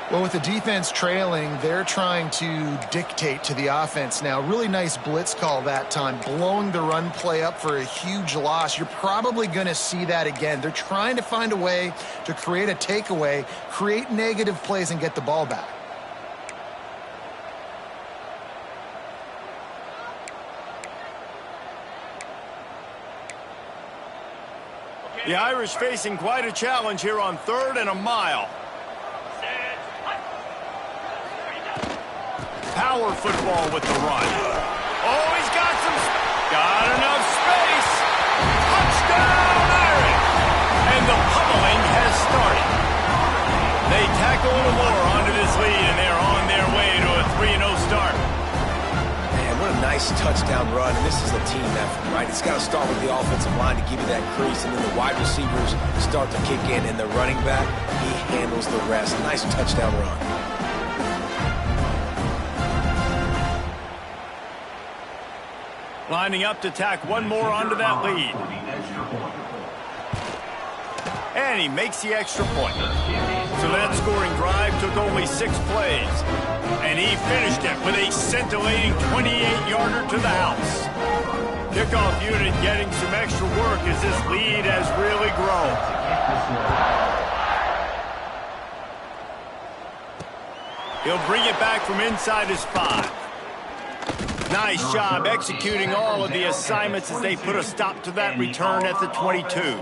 Well, with the defense trailing, they're trying to dictate to the offense now. Really nice blitz call that time, blowing the run play up for a huge loss. You're probably going to see that again. They're trying to find a way to create a takeaway, create negative plays, and get the ball back. The Irish facing quite a challenge here on 3rd and a mile. Power football with the run. Oh, he's got enough space. Touchdown, Irish. And the pummeling has started. They tack a little more onto this lead, and they're on their way to a 3-0 start. Man, what a nice touchdown run, and this is a team effort, right? It's got to start with the offensive line to give you that crease, and then the wide receivers start to kick in, and the running back, he handles the rest. Nice touchdown run. Lining up to tack one more onto that lead. And he makes the extra point. So that scoring drive took only 6 plays. And he finished it with a scintillating 28-yarder to the house. Kickoff unit getting some extra work as this lead has really grown. He'll bring it back from inside his 5. Nice job executing all of the assignments as they put a stop to that return at the 22.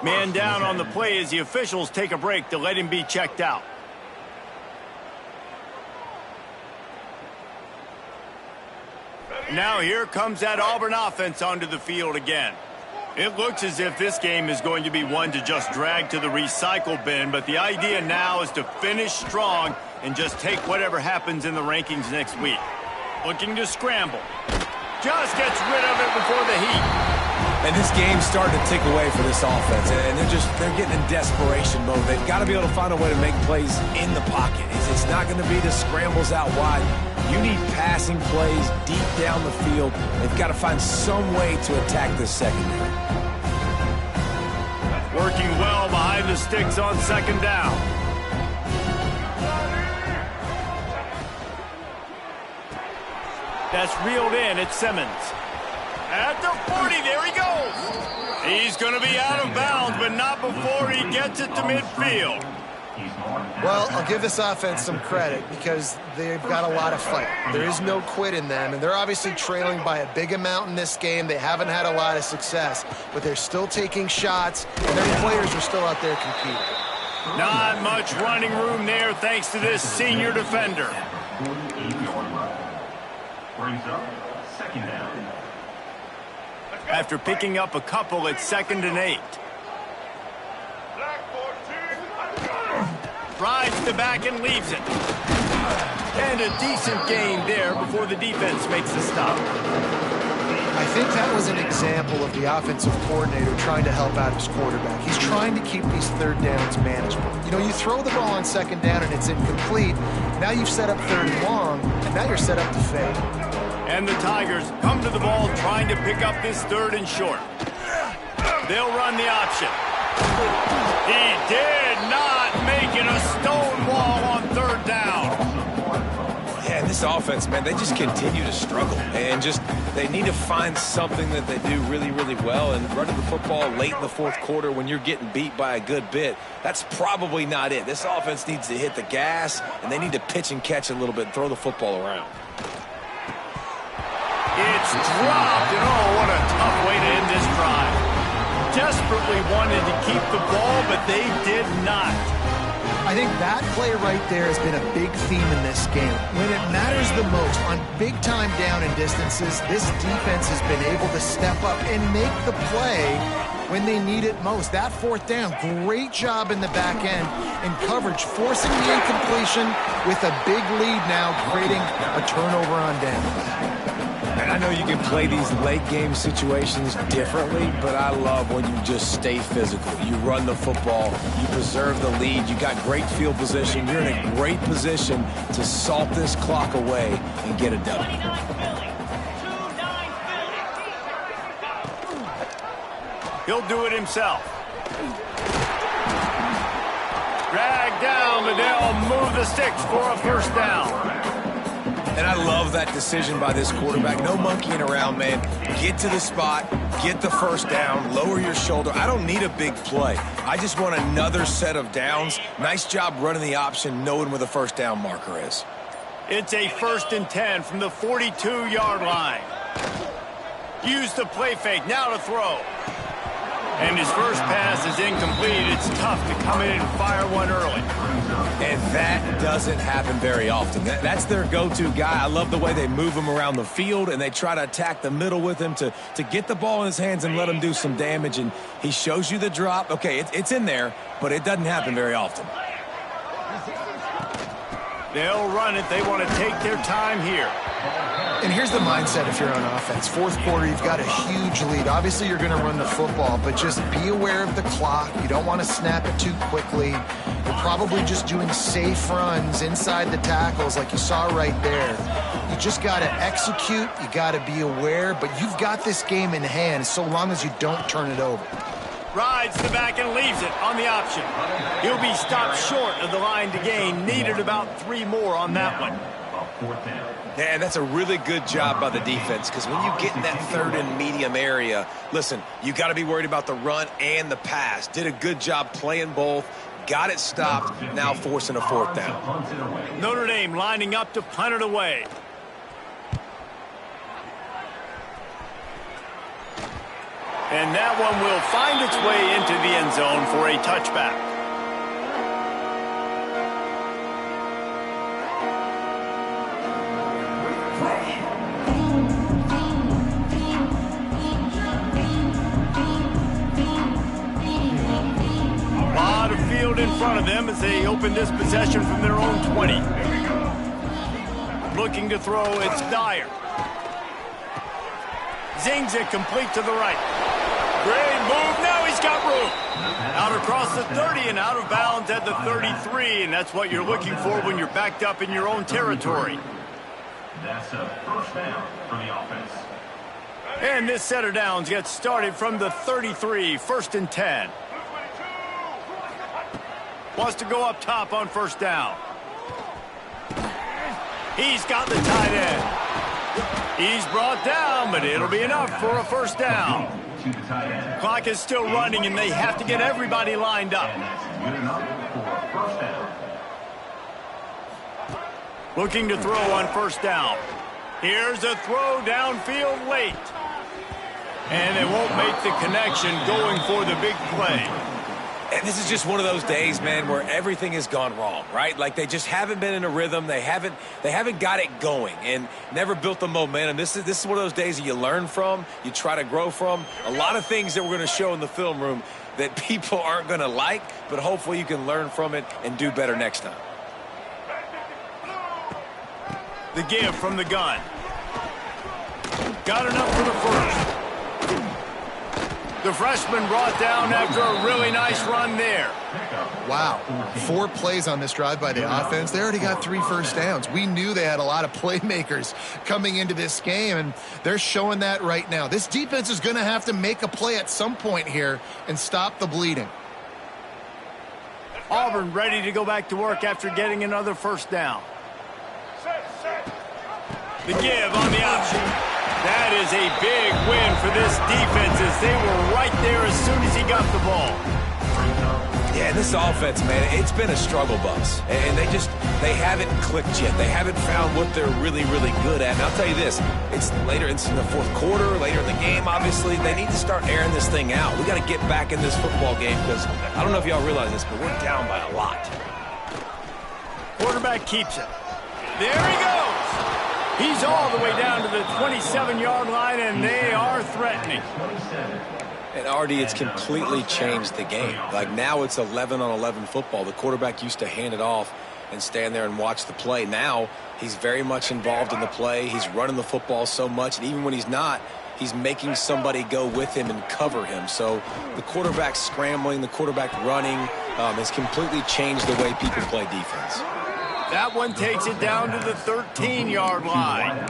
Man down on the play as the officials take a break to let him be checked out. Now here comes that Auburn offense onto the field again. It looks as if this game is going to be one to just drag to the recycle bin, but the idea now is to finish strong and just take whatever happens in the rankings next week. Looking to scramble. Just gets rid of it before the heat. And this game's starting to tick away for this offense, and they're getting in desperation mode. They've got to be able to find a way to make plays in the pocket. It's not going to be the scrambles out wide. You need passing plays deep down the field. They've got to find some way to attack this secondary. Working well behind the sticks on 2nd down. That's reeled in at Simmons. At the 40, there he goes. He's going to be out of bounds, but not before he gets it to midfield. Well, I'll give this offense some credit because they've got a lot of fight. There is no quit in them, and they're obviously trailing by a big amount in this game. They haven't had a lot of success, but they're still taking shots, and their players are still out there competing. Not much running room there thanks to this senior defender. Brings up 2nd down. After picking up a couple at 2nd and 8. Drives the back and leaves it. And a decent gain there before the defense makes the stop. I think that was an example of the offensive coordinator trying to help out his quarterback. He's trying to keep these 3rd downs manageable. You know, you throw the ball on 2nd down and it's incomplete. Now you've set up 3rd and long, and now you're set up to fail. And the Tigers come to the ball trying to pick up this 3rd and short. They'll run the option. He did not make it a stone wall on 3rd down. Yeah, this offense, man, they just continue to struggle. And they need to find something that they do really, really well. And running the football late in the 4th quarter when you're getting beat by a good bit, that's probably not it. This offense needs to hit the gas, and they need to pitch and catch a little bit and throw the football around. It's dropped, and oh, what a tough way to end this drive. Desperately wanted to keep the ball, but they did not. I think that play right there has been a big theme in this game. When it matters the most, on big-time down and distances, this defense has been able to step up and make the play when they need it most. That 4th down, great job in the back end in coverage, forcing the incompletion with a big lead now, creating a turnover on down. And I know you can play these late-game situations differently, but I love when you just stay physical. You run the football, you preserve the lead, you got great field position, you're in a great position to salt this clock away and get a W. He'll do it himself. Drag down, but they'll move the sticks for a 1st down. And I love that decision by this quarterback. No monkeying around, man. Get to the spot, get the 1st down, lower your shoulder. I don't need a big play. I just want another set of downs. Nice job running the option, knowing where the 1st down marker is. It's a 1st and 10 from the 42-yard line. Use the play fake, now to throw. And his first pass is incomplete. It's tough to come in and fire one early. And that doesn't happen very often. That's their go-to guy. I love the way they move him around the field, and they try to attack the middle with him to get the ball in his hands and let him do some damage. And he shows you the drop. Okay, it's in there, but it doesn't happen very often. They'll run it. They want to take their time here. And here's the mindset if you're on offense. 4th quarter, you've got a huge lead. Obviously, you're going to run the football, but just be aware of the clock. You don't want to snap it too quickly. You're probably just doing safe runs inside the tackles like you saw right there. You just got to execute. You got to be aware, but you've got this game in hand so long as you don't turn it over. Rides to the back and leaves it on the option. He'll be stopped short of the line to gain. Needed about 3 more on that one. Yeah, that's a really good job by the defense, because when you get in that 3rd and medium area, listen, you got to be worried about the run and the pass. Did a good job playing both, got it stopped, now forcing a 4th down. Notre Dame lining up to punt it away. And that one will find its way into the end zone for a touchback. In front of them as they open this possession from their own 20. Looking to throw, it's Dyer. Zings it complete to the right. Great move, now he's got room. Out across the 30 and out of bounds at the 33, and that's what you're looking for when you're backed up in your own territory. That's a 1st down for the offense. And this set of downs gets started from the 33, 1st and 10. Wants to go up top on 1st down. He's got the tight end. He's brought down, but it'll be enough for a 1st down. Clock is still running, and they have to get everybody lined up. Looking to throw on 1st down. Here's a throw downfield late. And they won't make the connection going for the big play. And this is just one of those days, man, where everything has gone wrong, right? Like they just haven't been in a rhythm. They haven't got it going and never built the momentum. This is one of those days that you learn from, you try to grow from. A lot of things that we're going to show in the film room that people aren't going to like, but hopefully you can learn from it and do better next time. The give from the gun. Got enough for the 1st. The freshman brought down after a really nice run there. Wow, 4 plays on this drive by the offense. They already got 3 first downs. We knew they had a lot of playmakers coming into this game, and they're showing that right now. This defense is going to have to make a play at some point here and stop the bleeding. Auburn ready to go back to work after getting another first down. The give on the option. That is a big win for this defense as they were right there as soon as he got the ball. Yeah, this offense, man, it's been a struggle bus. And they haven't clicked yet. They haven't found what they're really, really good at. And I'll tell you this, it's in the fourth quarter, later in the game, obviously. They need to start airing this thing out. We got to get back in this football game because I don't know if y'all realize this, but we're down by a lot. Quarterback keeps it. There he goes. He's all the way down to the 27-yard line, and they are threatening. And RD, it's completely changed the game. Like now it's 11-on-11 football. The quarterback used to hand it off and stand there and watch the play. Now he's very much involved in the play. He's running the football so much, and even when he's not, he's making somebody go with him and cover him. So the quarterback scrambling, the quarterback running has completely changed the way people play defense. That one takes it down to the 13-yard line.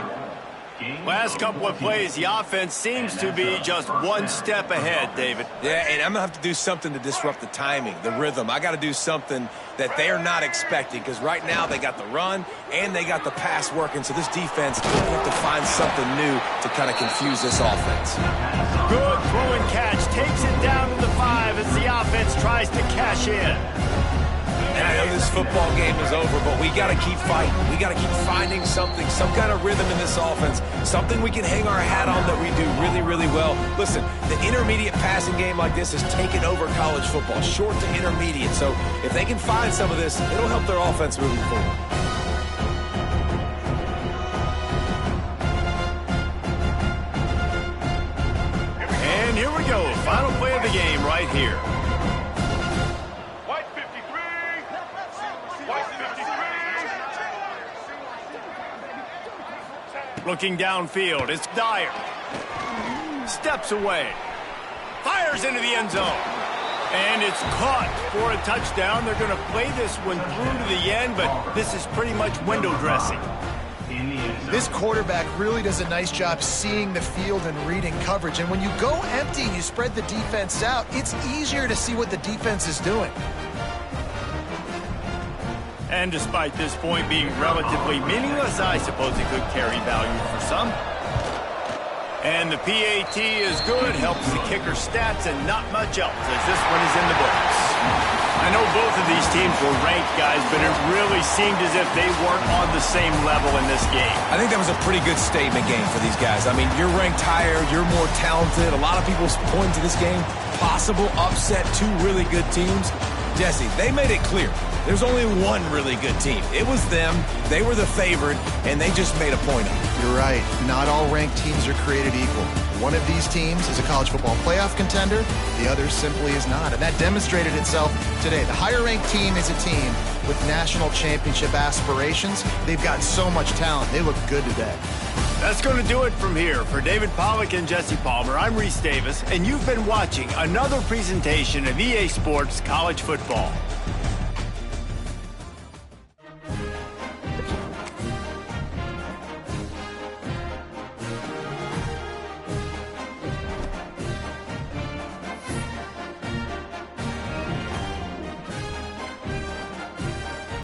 Last couple of plays, the offense seems to be just one step ahead, David. Yeah, and I'm going to have to do something to disrupt the timing, the rhythm. I got to do something that they're not expecting because right now they got the run and they got the pass working. So this defense is going to have to find something new to kind of confuse this offense. Good throw and catch. Takes it down to the 5 as the offense tries to cash in. And I know this football game is over, but we got to keep fighting. We got to keep finding something, some kind of rhythm in this offense, something we can hang our hat on that we do really, really well. Listen, the intermediate passing game like this has taken over college football, short to intermediate. So if they can find some of this, it'll help their offense moving forward. And here we go, final play of the game right here. Looking downfield, it's Dyer. Steps away. Fires into the end zone. And it's caught for a touchdown. They're going to play this one through to the end, but this is pretty much window dressing. This quarterback really does a nice job seeing the field and reading coverage. And when you go empty and you spread the defense out, it's easier to see what the defense is doing. And despite this point being relatively meaningless, I suppose it could carry value for some. And the PAT is good, helps the kicker stats, and not much else as this one is in the books. I know both of these teams were ranked, guys, but it really seemed as if they weren't on the same level in this game. I think that was a pretty good statement game for these guys. I mean, you're ranked higher, you're more talented. A lot of people point to this game, possible upset, 2 really good teams. Jesse, they made it clear. There's only one really good team. It was them. They were the favorite, and they just made a point of it. You're right. Not all ranked teams are created equal. One of these teams is a college football playoff contender. The other simply is not. And that demonstrated itself today. The higher-ranked team is a team with national championship aspirations. They've got so much talent. They look good today. That's going to do it from here. For David Pollack and Jesse Palmer, I'm Reese Davis, and you've been watching another presentation of EA Sports College Football.